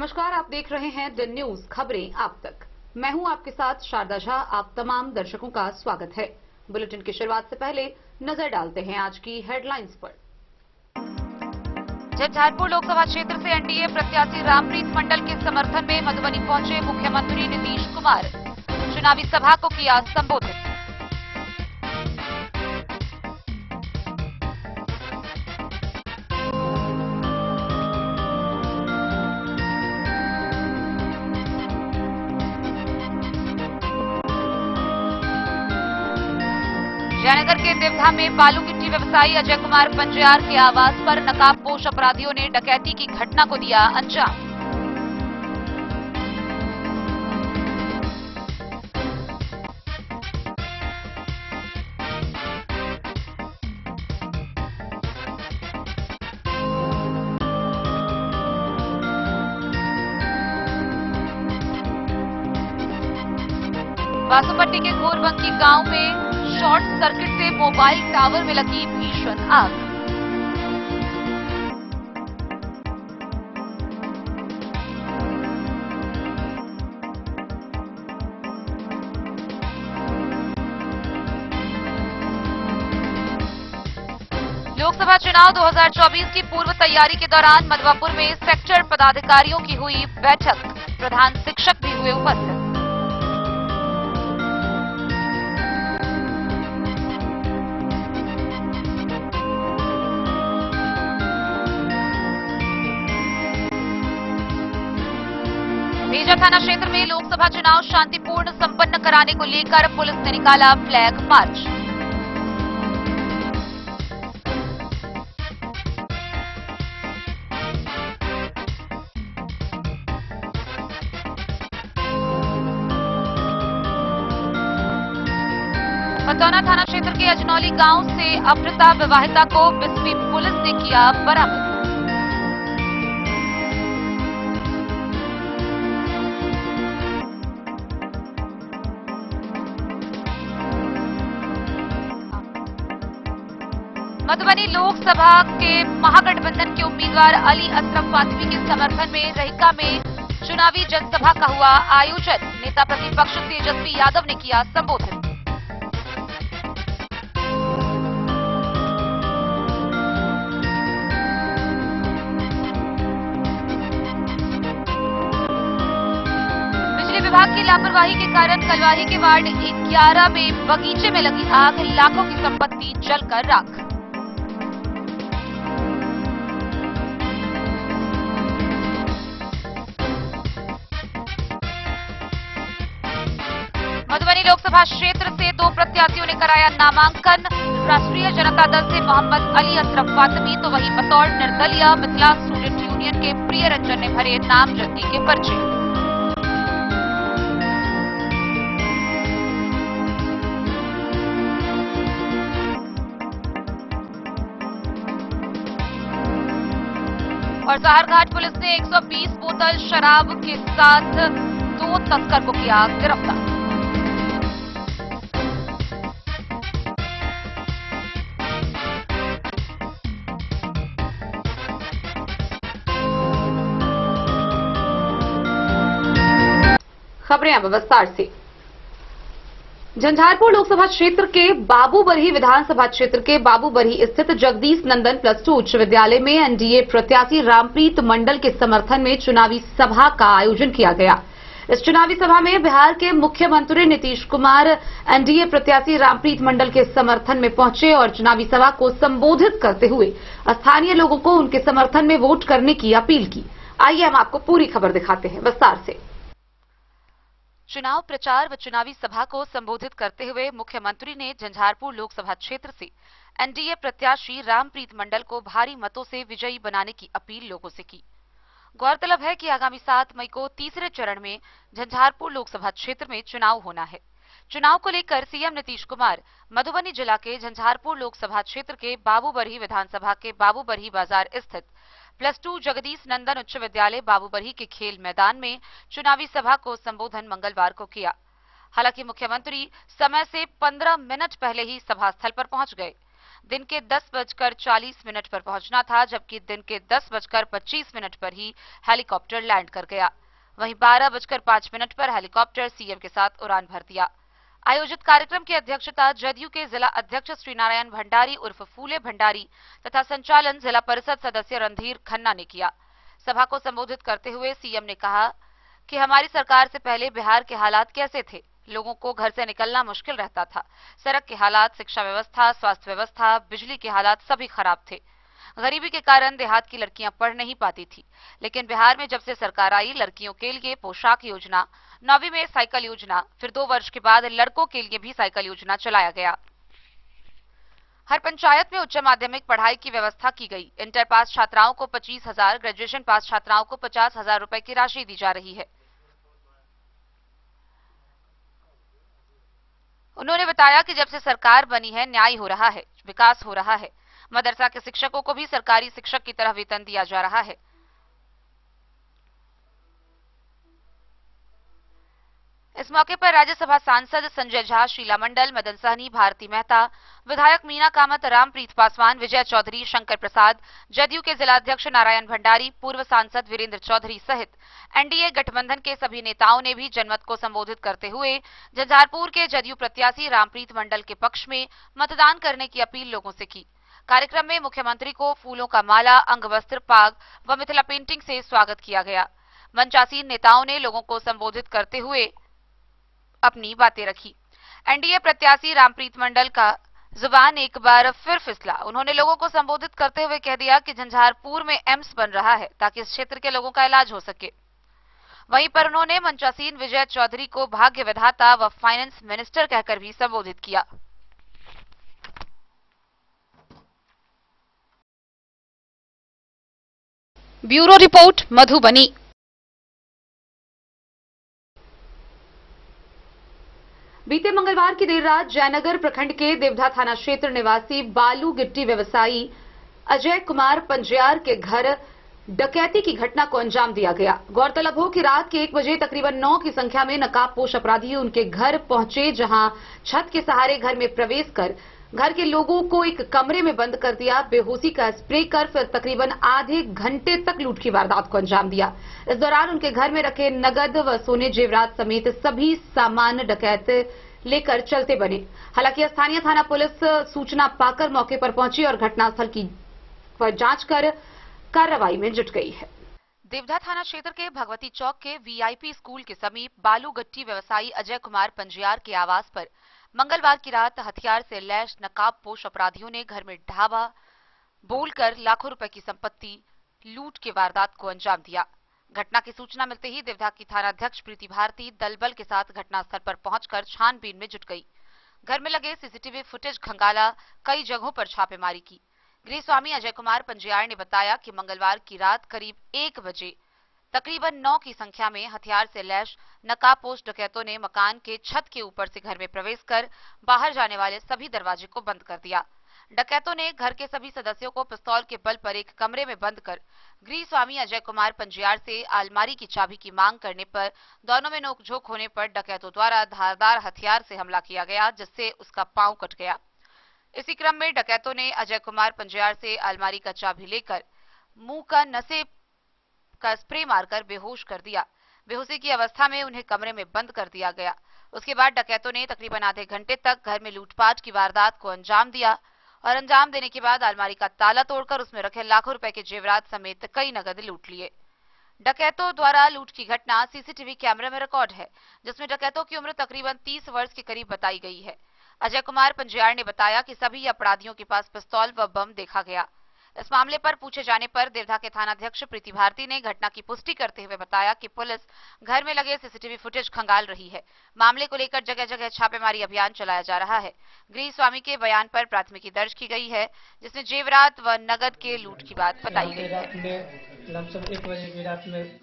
नमस्कार, आप देख रहे हैं द न्यूज खबरें आप तक। मैं हूं आपके साथ शारदा झा। आप तमाम दर्शकों का स्वागत है। बुलेटिन की शुरुआत से पहले नजर डालते हैं आज की हेडलाइंस पर। झंझारपुर लोकसभा क्षेत्र से एनडीए प्रत्याशी रामप्रीत मंडल के समर्थन में मधुबनी पहुंचे मुख्यमंत्री नीतीश कुमार। चुनावी सभा को किया संबोधित। जयनगर के देवधा में बालू गिट्टी व्यवसायी अजय कुमार पंजयार के आवास पर नकाबपोश अपराधियों ने डकैती की घटना को दिया अंजाम। बासुपट्टी के घोरबंकी गांव में शॉर्ट सर्किट से मोबाइल टावर में लगी भीषण आग। लोकसभा चुनाव 2024 की पूर्व तैयारी के दौरान मधवापुर में सेक्टर पदाधिकारियों की हुई बैठक। प्रधान शिक्षक भी हुए उपस्थित। मेजा थाना क्षेत्र में लोकसभा चुनाव शांतिपूर्ण संपन्न कराने को लेकर पुलिस ने निकाला फ्लैग मार्च। बतौना थाना क्षेत्र के अजनौली गांव से अमृता विवाहिता को बिस्फी पुलिस ने किया बरामद। मधुबनी लोकसभा के महागठबंधन के उम्मीदवार अली असरफ फातमी के समर्थन में रहिका में चुनावी जनसभा का हुआ आयोजन। नेता प्रतिपक्ष तेजस्वी यादव ने किया संबोधित। बिजली विभाग की लापरवाही के कारण कलवारी के वार्ड 11 में बगीचे में लगी आग। लाखों की संपत्ति जलकर राख। मधुबनी लोकसभा क्षेत्र से 2 प्रत्याशियों ने कराया नामांकन। राष्ट्रीय जनता दल से मोहम्मद अली असरफ फातमी तो वहीं बतौर निर्दलीय मिथिला स्टूडेंट यूनियन के प्रिय रंजन ने भरे नामजदगी के पर्चे। और सहारघाट पुलिस ने 120 बोतल शराब के साथ 2 तस्कर को किया गिरफ्तार। खबरें अब विस्तार से। झंझारपुर लोकसभा क्षेत्र के बाबूबरही विधानसभा क्षेत्र के बाबूबरही स्थित जगदीश नंदन +2 उच्च विद्यालय में एनडीए प्रत्याशी रामप्रीत मंडल के समर्थन में चुनावी सभा का आयोजन किया गया। इस चुनावी सभा में बिहार के मुख्यमंत्री नीतीश कुमार एनडीए प्रत्याशी रामप्रीत मंडल के समर्थन में पहुंचे और चुनावी सभा को संबोधित करते हुए स्थानीय लोगों को उनके समर्थन में वोट करने की अपील की। आइए हम आपको पूरी खबर दिखाते हैं विस्तार से। चुनाव प्रचार व चुनावी सभा को संबोधित करते हुए मुख्यमंत्री ने झंझारपुर लोकसभा क्षेत्र से एनडीए प्रत्याशी रामप्रीत मंडल को भारी मतों से विजयी बनाने की अपील लोगों से की। गौरतलब है कि आगामी 7 मई को तीसरे चरण में झंझारपुर लोकसभा क्षेत्र में चुनाव होना है। चुनाव को लेकर सीएम नीतीश कुमार मधुबनी जिला के झंझारपुर लोकसभा क्षेत्र के बाबूबरही विधानसभा के बाबूबरही बाजार स्थित +2 जगदीश नंदन उच्च विद्यालय बाबूबरही के खेल मैदान में चुनावी सभा को संबोधन मंगलवार को किया। हालांकि मुख्यमंत्री समय से 15 मिनट पहले ही सभा स्थल पर पहुंच गए। दिन के 10:40 पर पहुंचना था, जबकि दिन के 10:25 पर ही हेलीकॉप्टर लैंड कर गया। वहीं 12:05 पर हेलीकॉप्टर सीएम के साथ उड़ान भर दिया। आयोजित कार्यक्रम की अध्यक्षता जदयू के जिला अध्यक्ष श्रीनारायण भंडारी उर्फ फूले भंडारी तथा संचालन जिला परिषद सदस्य रणधीर खन्ना ने किया। सभा को संबोधित करते हुए सीएम ने कहा कि हमारी सरकार से पहले बिहार के हालात कैसे थे। लोगों को घर से निकलना मुश्किल रहता था। सड़क के हालात, शिक्षा व्यवस्था, स्वास्थ्य व्यवस्था, बिजली के हालात सभी खराब थे। गरीबी के कारण देहात की लड़कियां पढ़ नहीं पाती थी। लेकिन बिहार में जब से सरकार आई, लड़कियों के लिए पोशाक योजना, 9वीं में साइकिल योजना, फिर 2 वर्ष के बाद लड़कों के लिए भी साइकिल योजना चलाया गया। हर पंचायत में उच्च माध्यमिक पढ़ाई की व्यवस्था की गई। इंटर पास छात्राओं को 25,000, ग्रेजुएशन पास छात्राओं को 50,000 रुपए की राशि दी जा रही है। उन्होंने बताया कि जब से सरकार बनी है, न्याय हो रहा है, विकास हो रहा है। मदरसा के शिक्षकों को भी सरकारी शिक्षक की तरह वेतन दिया जा रहा है। इस मौके पर राज्यसभा सांसद संजय झा, शीला मंडल, मदन सहनी, भारती मेहता, विधायक मीना कामत, रामप्रीत पासवान, विजय चौधरी, शंकर प्रसाद, जदयू के जिलाध्यक्ष नारायण भंडारी, पूर्व सांसद वीरेंद्र चौधरी सहित एनडीए गठबंधन के सभी नेताओं ने भी जनमत को संबोधित करते हुए झंझारपुर के जदयू प्रत्याशी रामप्रीत मंडल के पक्ष में मतदान करने की अपील लोगों से की। कार्यक्रम में मुख्यमंत्री को फूलों का माला, अंग वस्त्र, पाग व मिथिला पेंटिंग से स्वागत किया गया। मंचासीन नेताओं ने लोगों को संबोधित करते हुए अपनी बातें रखी। एनडीए प्रत्याशी रामप्रीत मंडल का जुबान एक बार फिर फिसला। उन्होंने लोगों को संबोधित करते हुए कह दिया कि झंझारपुर में एम्स बन रहा है ताकि इस क्षेत्र के लोगों का इलाज हो सके। वहीं पर उन्होंने मंचासीन विजय चौधरी को भाग्य विधाता व फाइनेंस मिनिस्टर कहकर भी संबोधित किया। Bureau report, Madhubani. बीते मंगलवार की देर रात जयनगर प्रखंड के देवधा थाना क्षेत्र निवासी बालू गिट्टी व्यवसायी अजय कुमार पंजियार के घर डकैती की घटना को अंजाम दिया गया। गौरतलब हो कि रात के 1 बजे तकरीबन 9 की संख्या में नकाबपोश अपराधी उनके घर पहुंचे, जहां छत के सहारे घर में प्रवेश कर घर के लोगों को एक कमरे में बंद कर दिया, बेहोशी का स्प्रे कर फिर तकरीबन आधे घंटे तक लूट की वारदात को अंजाम दिया। इस दौरान उनके घर में रखे नगद व सोने जेवरात समेत सभी सामान डकैत लेकर चलते बने। हालांकि स्थानीय थाना पुलिस सूचना पाकर मौके पर पहुंची और घटनास्थल की जांच कर कार्रवाई में जुट गई है। देवधा थाना क्षेत्र के भगवती चौक के वीआईपी स्कूल के समीप बालू गट्टी व्यवसायी अजय कुमार पंजियार के आवास पर मंगलवार की रात हथियार से लैस नकाबपोश अपराधियों ने घर में ढाबा बोलकर लाखों रुपए की संपत्ति लूट के वारदात को अंजाम दिया। घटना की सूचना मिलते ही देवधा की थानाध्यक्ष प्रीति भारती दलबल के साथ घटनास्थल पर पहुंचकर छानबीन में जुट गई। घर में लगे सीसीटीवी फुटेज खंगाला, कई जगहों पर छापेमारी की। गृह स्वामी अजय कुमार पंजियार ने बताया कि मंगलवार की रात करीब 1 बजे तकरीबन 9 की संख्या में हथियार से लैस नकाबपोश डकैतों ने मकान के छत के ऊपर से घर में प्रवेश कर बाहर जाने वाले सभी दरवाजे को बंद कर दिया। डकैतों ने घर के सभी सदस्यों को पिस्तौल के बल पर एक कमरे में बंद कर गृह स्वामी अजय कुमार पंजियार से अलमारी की चाबी की मांग करने पर दोनों में नोकझोंक होने पर डकैतों द्वारा धारदार हथियार से हमला किया गया, जिससे उसका पांव कट गया। इसी क्रम में डकैतों ने अजय कुमार पंजियार से अलमारी का चाबी लेकर मुंह का नशे का स्प्रे मारकर बेहोश कर दिया। बेहोशी की अवस्था में उन्हें कमरे में बंद कर दिया गया। उसके बाद डकैतों ने तकरीबन आधे घंटे तक घर में लूटपाट की वारदात को अंजाम दिया और अंजाम देने के बाद अलमारी का ताला तोड़कर उसमें रखे लाखों रुपए के जेवरात समेत कई नगद लूट लिए। डकैतों द्वारा लूट की घटना सीसीटीवी कैमरे में रिकॉर्ड है, जिसमें डकैतों की उम्र तकरीबन 30 वर्ष के करीब बताई गई है। अजय कुमार पंजियार ने बताया कि सभी अपराधियों के पास पिस्तौल व बम देखा गया। इस मामले पर पूछे जाने पर देवधा के थानाध्यक्ष प्रीति भारती ने घटना की पुष्टि करते हुए बताया कि पुलिस घर में लगे सीसीटीवी फुटेज खंगाल रही है। मामले को लेकर जगह जगह छापेमारी अभियान चलाया जा रहा है। गृह स्वामी के बयान पर प्राथमिकी दर्ज की गई है, जिसमें जेवरात व नगद के लूट की बात बताई गई है। लगभग 1 बजे की रात में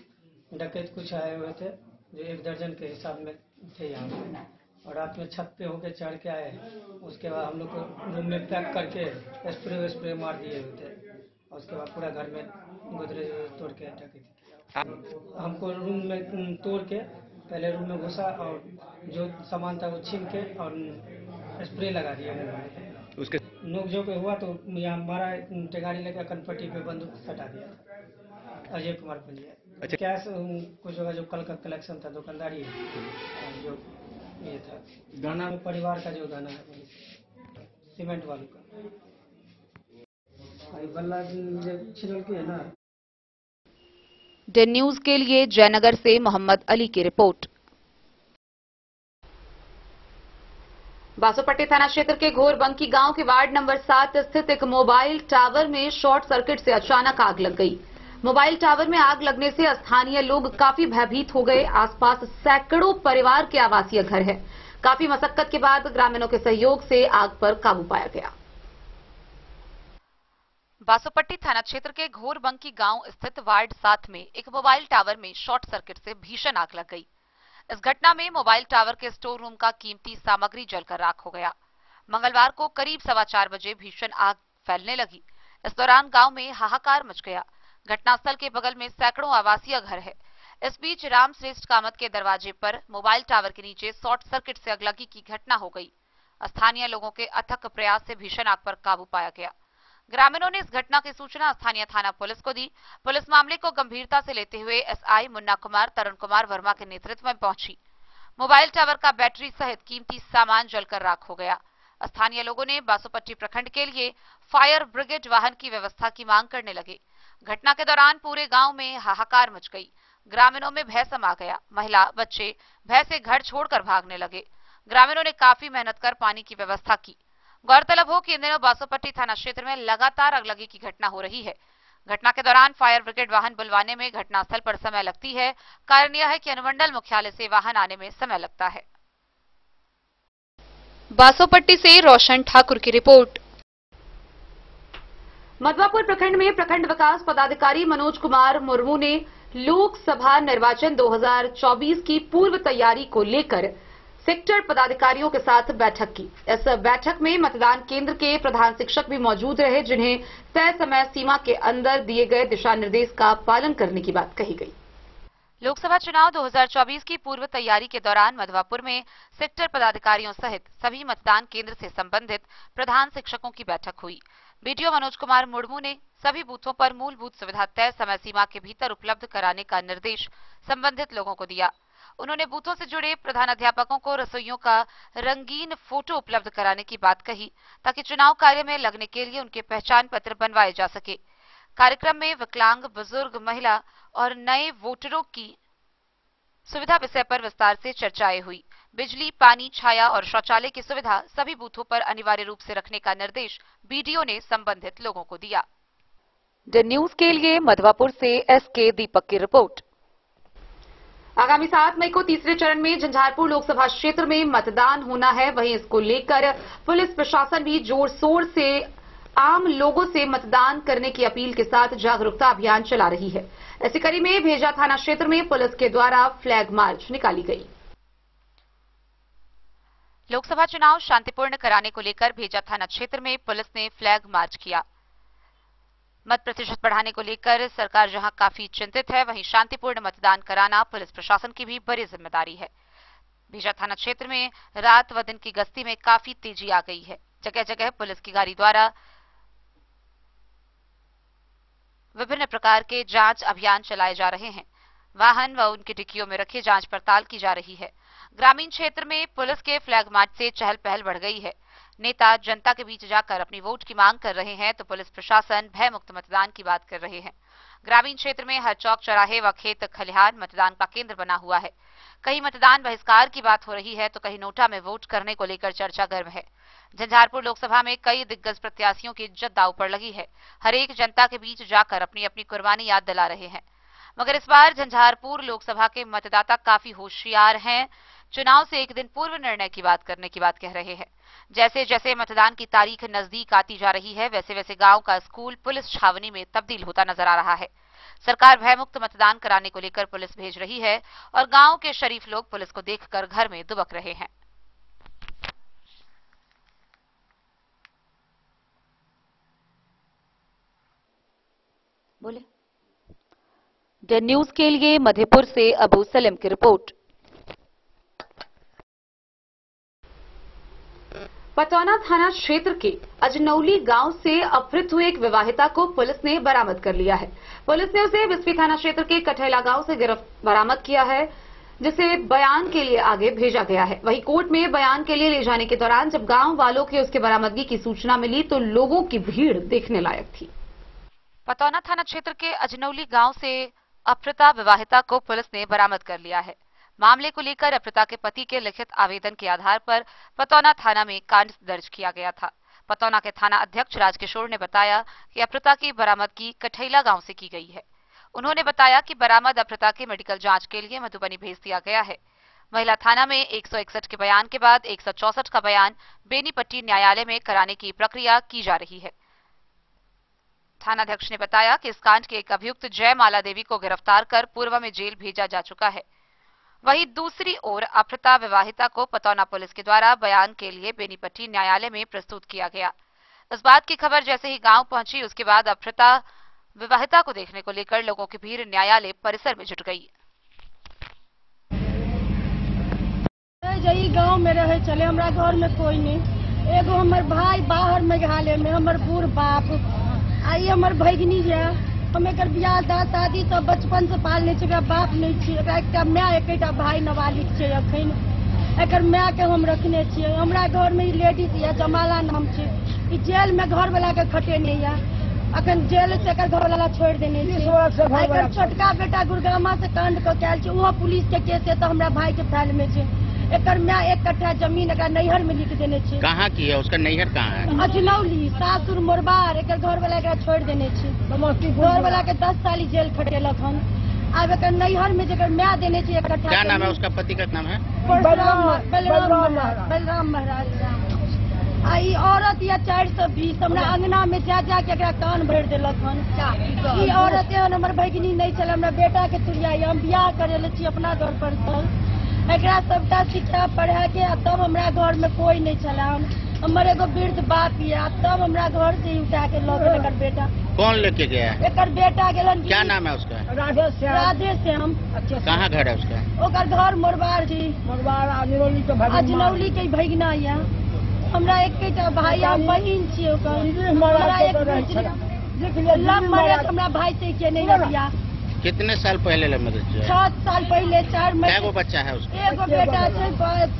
डकैत कुछ आए हुए थे, जो 1 दर्जन के हिसाब में थे यहाँ पे, और रात में छत पे होके चढ़ के आए। उसके बाद हम लोग को रूम में पैक करके स्प्रे मार दिए हुए थे, और उसके बाद पूरा घर में गोदरेज तोड़ के डकैती किया। हमको रूम में तोड़ के पहले रूम में घुसा और जो सामान था वो छीन के और स्प्रे लगा दिया। उसके नोकझोंक हुआ तो यहाँ मारा, टेगारी लेकर कनपट्टी पे बंदूक सटा दिया था। अजय कुमार पंजिया। अच्छा। कैश कुछ होगा, जो कल का कलेक्शन था, दुकानदारी है, और जो ये था गाना में परिवार का जो गाना है सीमेंट वालों का, बल्ला जब छिड़ल के है ना। डे न्यूज के लिए जयनगर से मोहम्मद अली की रिपोर्ट। बासोपट्टी थाना क्षेत्र के घोरबंकी गांव के वार्ड नंबर 7 स्थित एक मोबाइल टावर में शॉर्ट सर्किट से अचानक आग लग गई। मोबाइल टावर में आग लगने से स्थानीय लोग काफी भयभीत हो गए। आसपास सैकड़ों परिवार के आवासीय घर हैं। काफी मशक्कत के बाद ग्रामीणों के सहयोग से आग पर काबू पाया गया। बासोपट्टी थाना क्षेत्र के घोरबंकी गांव स्थित वार्ड 7 में एक मोबाइल टावर में शॉर्ट सर्किट से भीषण आग लग गई। इस घटना में मोबाइल टावर के स्टोर रूम का कीमती सामग्री जलकर राख हो गया। मंगलवार को करीब 4:15 बजे भीषण आग फैलने लगी। इस दौरान गांव में हाहाकार मच गया। घटनास्थल के बगल में सैकड़ों आवासीय घर है। इस बीच रामश्रेष्ठ कामत के दरवाजे पर मोबाइल टावर के नीचे शॉर्ट सर्किट से अगलगी की घटना हो गई। स्थानीय लोगों के अथक प्रयास से भीषण आग पर काबू पाया गया। ग्रामीणों ने इस घटना की सूचना स्थानीय थाना पुलिस को दी। पुलिस मामले को गंभीरता से लेते हुए एसआई मुन्ना कुमार तरुण कुमार वर्मा के नेतृत्व में पहुंची। मोबाइल टावर का बैटरी सहित कीमती सामान जलकर राख हो गया। स्थानीय लोगों ने बासोपट्टी प्रखंड के लिए फायर ब्रिगेड वाहन की व्यवस्था की मांग करने लगे। घटना के दौरान पूरे गांव में हाहाकार मच गई। ग्रामीणों में भय समा गया। महिला बच्चे भय से घर छोड़कर भागने लगे। ग्रामीणों ने काफी मेहनत कर पानी की व्यवस्था की। गौरतलब हो कि इन दिनों बासोपट्टी थाना क्षेत्र में लगातार आगलगी की घटना हो रही है। घटना के दौरान फायर ब्रिगेड वाहन बुलवाने में घटनास्थल पर समय लगती है। कारण यह है कि अनुमंडल मुख्यालय से वाहन आने में समय लगता है। बासोपट्टी से रोशन ठाकुर की रिपोर्ट। मधवापुर प्रखंड में प्रखंड विकास पदाधिकारी मनोज कुमार मुर्मू ने लोकसभा निर्वाचन 2024 की पूर्व तैयारी को लेकर सेक्टर पदाधिकारियों के साथ बैठक की। इस बैठक में मतदान केंद्र के प्रधान शिक्षक भी मौजूद रहे, जिन्हें तय समय सीमा के अंदर दिए गए दिशा निर्देश का पालन करने की बात कही गई। लोकसभा चुनाव 2024 की पूर्व तैयारी के दौरान मधवापुर में सेक्टर पदाधिकारियों सहित सभी मतदान केंद्र से संबंधित प्रधान शिक्षकों की बैठक हुई। बीडीओ मनोज कुमार मुर्मू ने सभी बूथों पर मूलभूत सुविधा तय समय सीमा के भीतर उपलब्ध कराने का निर्देश संबंधित लोगों को दिया। उन्होंने बूथों से जुड़े प्रधानाध्यापकों को रसोइयों का रंगीन फोटो उपलब्ध कराने की बात कही, ताकि चुनाव कार्य में लगने के लिए उनके पहचान पत्र बनवाए जा सके। कार्यक्रम में विकलांग, बुजुर्ग, महिला और नए वोटरों की सुविधा विषय पर विस्तार से चर्चाएं हुई। बिजली, पानी, छाया और शौचालय की सुविधा सभी बूथों पर अनिवार्य रूप से रखने का निर्देश बीडीओ ने संबंधित लोगों को दिया। द न्यूज के लिए मधवापुर से एसके दीपक की रिपोर्ट। आगामी 7 मई को तीसरे चरण में झंझारपुर लोकसभा क्षेत्र में मतदान होना है। वहीं इसको लेकर पुलिस प्रशासन भी जोर शोर से आम लोगों से मतदान करने की अपील के साथ जागरूकता अभियान चला रही है। इसी कड़ी में भेजा थाना क्षेत्र में पुलिस के द्वारा फ्लैग मार्च निकाली गई। लोकसभा चुनाव शांतिपूर्ण कराने को लेकर भेजा थाना क्षेत्र में पुलिस ने फ्लैग मार्च किया। मत प्रतिशत बढ़ाने को लेकर सरकार जहां काफी चिंतित है, वहीं शांतिपूर्ण मतदान कराना पुलिस प्रशासन की भी बड़ी जिम्मेदारी है। भेजा थाना क्षेत्र में रात व दिन की गश्ती में काफी तेजी आ गई है। जगह जगह पुलिस की गाड़ी द्वारा विभिन्न प्रकार के जांच अभियान चलाए जा रहे हैं। वाहन व उनकी डिक्कियों में रखे जांच पड़ताल की जा रही है। ग्रामीण क्षेत्र में पुलिस के फ्लैग मार्च से चहल पहल बढ़ गई है। नेता जनता के बीच जाकर अपनी वोट की मांग कर रहे हैं, तो पुलिस प्रशासन भय मुक्त मतदान की बात कर रहे हैं। ग्रामीण क्षेत्र में हर चौक चौराहे व खेत खलिहान मतदान का केंद्र बना हुआ है। कहीं मतदान बहिष्कार की बात हो रही है, तो कहीं नोटा में वोट करने को लेकर चर्चा गर्म है। झंझारपुर लोकसभा में कई दिग्गज प्रत्याशियों की इज्जत दांव पर लगी है। हर एक जनता के बीच जाकर अपनी अपनी कुर्बानी याद दिला रहे हैं। मगर इस बार झंझारपुर लोकसभा के मतदाता काफी होशियार हैं। चुनाव से एक दिन पूर्व निर्णय की बात करने की बात कह रहे हैं। जैसे जैसे मतदान की तारीख नजदीक आती जा रही है, वैसे वैसे गांव का स्कूल पुलिस छावनी में तब्दील होता नजर आ रहा है। सरकार भयमुक्त मतदान कराने को लेकर पुलिस भेज रही है और गांव के शरीफ लोग पुलिस को देखकर घर में दुबक रहे हैं। बोले द न्यूज के लिए मधेपुर से अबू सलीम की रिपोर्ट। पतौना थाना क्षेत्र के अजनौली गांव से अपहृत हुए एक विवाहिता को पुलिस ने बरामद कर लिया है। पुलिस ने उसे बिस्फी थाना क्षेत्र के कठेला गांव से बरामद किया है, जिसे बयान के लिए आगे भेजा गया है। वहीं कोर्ट में बयान के लिए ले जाने के दौरान जब गांव वालों के उसके बरामदगी की सूचना मिली तो लोगों की भीड़ देखने लायक थी। पतौना थाना क्षेत्र के अजनौली गांव से अपहृता विवाहिता को पुलिस ने बरामद कर लिया है। मामले को लेकर अपहृता के पति के लिखित आवेदन के आधार पर पतौना थाना में कांड दर्ज किया गया था। पतौना के थाना अध्यक्ष राजकिशोर ने बताया कि अपहृता की बरामदगी कठेला गांव से की गई है। उन्होंने बताया कि बरामद अपहृता की मेडिकल जांच के लिए मधुबनी भेज दिया गया है। महिला थाना में 161 के बयान के बाद 164 का बयान बेनीपट्टी न्यायालय में कराने की प्रक्रिया की जा रही है। थानाध्यक्ष ने बताया कि इस कांड के एक अभियुक्त जयमाला देवी को गिरफ्तार कर पूर्व में जेल भेजा जा चुका है। वहीं दूसरी ओर अपहृता विवाहिता को पतौना पुलिस के द्वारा बयान के लिए बेनीपट्टी न्यायालय में प्रस्तुत किया गया। इस बात की खबर जैसे ही गांव पहुंची उसके बाद अपहृता विवाहिता को देखने को लेकर लोगों की भीड़ न्यायालय परिसर में जुट गई। गाँव में रहे चले, हमारा घर में कोई नहीं। एगो हमार भाई बाहर मेघालय में, हमार बूढ़ बाप आई, हमार भैगनी है। हम एक बियाह दादी तो बचपन से पालने छे, बाप नहीं छे। एक माय एक भाई नाबालिग छे। अखन एक माय के हम रखने छे। हमरा घर में लेडीज है, जमाला नाम छे। ई जेल में घर वाला के खटे नहीं है। अखन जेल से घर वाला छोड़ देने छे। छोटका बेटा गुड़गामा से कांड को कैल छे, वो पुलिस के केस है तो हमरा भाई के फाइल में छे। एकर मैं 1 कट्ठा जमीन एक नैहर में लिख देने छे। कहाँ की है? उसका नैहर कहाँ है? अजनौली, सासुर मोरबार। एक घर वाला एकरा छोड़ देने छे। घर वाला के 10 साल जेल खटेलक हन। अब एक नैहर में जगह मैं देने छे 1 कट्ठा। क्या नाम है उसका? पति का नाम है बलराम महाराज। आई औरत या 420 हमरा अंगना में जा के एकरा कान भर देलक हन। ई औरत हमर भगिनी नहीं चले, हमरा बेटा के तुरिया हम बियाह करे छी अपना घर पर। एकरा सबटा शिक्षा पढ़ा के तब हमरा घर में कोई नहीं चला। हमर एगो वृद्ध बाप है, तब हमरा घर से उठा के लग गए। एकर बेटा कौन लेके गया? एकर बेटा गेलन। क्या नाम है उसका? राधे श्याम। कहाँ घर है उसका? ओकर घर मोरबार जी, अजनौली के भैगना है। हमरा एक भाई बहिन छी। हमरा भाई से के नहीं बियाह। कितने साल पहले लव मैरिज किया? 7 साल पहले। 4 महीने। एगो बच्चा है उसका? एगो बेटा है।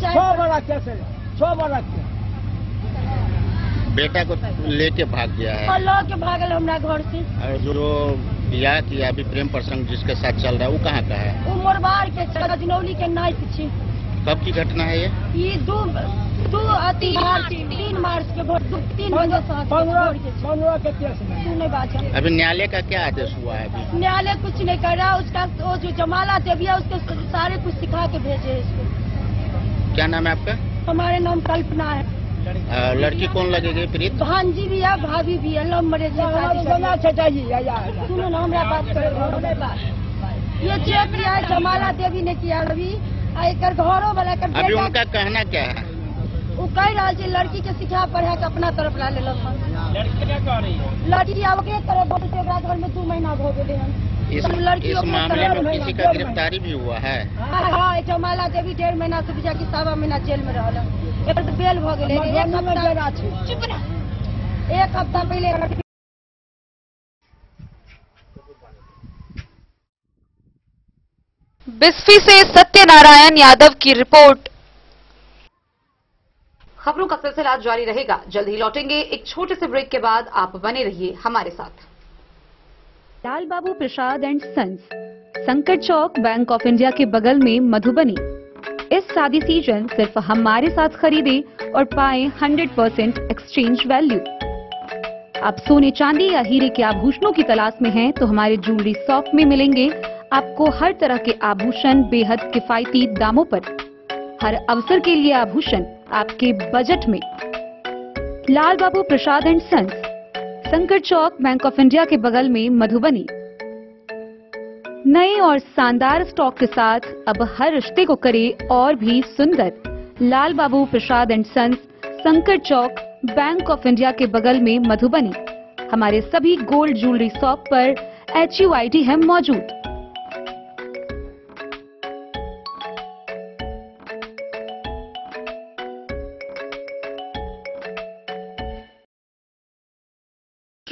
6 बड़ा बेटा को लेके भाग गया है। के भागल हमरा घर से। और जो बियाह किया अभी प्रेम प्रसंग जिसके साथ चल रहा है वो कहाँ का है? वो मोरबार के अजनौली के नाइट छे। कब की घटना है ये? 3 मार्च के भोर 3 बजे से। अभी न्यायालय का क्या आदेश हुआ है? अभी न्यायालय कुछ नहीं कर रहा। उसका वो जो जमाला देवी है उसके सारे कुछ सिखा के भेजे इसको। क्या नाम है आपका? हमारे नाम कल्पना है। लड़की कौन लगेगी? प्रीत भांजी भी है, भाभी भी है। लव मैरिज है। सुनो ना हमरा बात करो। ये चेक किया है जमाला देवी ने किया। अभी एकर घरों वाला अभी उनका कहना क्या है? वो कह रहा है लड़की के सिखा पढ़ा के अपना तरफ ला लेलक। लड़की आब के तरफ घर में 2 महीना हो गए हैं। इस मामले में किसी का गिरफ्तारी भी हुआ है? हाँ, जमाला देवी 1.5 महीना से बुझा कि 1.25 महीना जेल में रहल। एक तो बेल भ गेले। 1 हफ्ता पहले बिस्फी से सत्यनारायण यादव की रिपोर्ट। खबरों का सिलसिला जारी रहेगा। जल्द ही लौटेंगे एक छोटे से ब्रेक के बाद। आप बने रहिए हमारे साथ। लाल बाबू प्रसाद एंड सन्स, संकट चौक, बैंक ऑफ इंडिया के बगल में, मधुबनी। इस शादी सीजन सिर्फ हमारे साथ खरीदे और पाएं 100% एक्सचेंज वैल्यू। आप सोने चांदी या हीरे के आभूषणों की तलाश में हैं तो हमारे ज्वेलरी शॉप में मिलेंगे आपको हर तरह के आभूषण बेहद किफायती दामों पर। हर अवसर के लिए आभूषण आपके बजट में। लाल बाबू प्रसाद एंड सन्स, संकट चौक, बैंक ऑफ इंडिया के बगल में, मधुबनी। नए और शानदार स्टॉक के साथ अब हर रिश्ते को करे और भी सुंदर। लाल बाबू प्रसाद एंड सन्स, संकट चौक, बैंक ऑफ इंडिया के बगल में, मधुबनी। हमारे सभी गोल्ड ज्वेलरी शॉप पर HUID है मौजूद।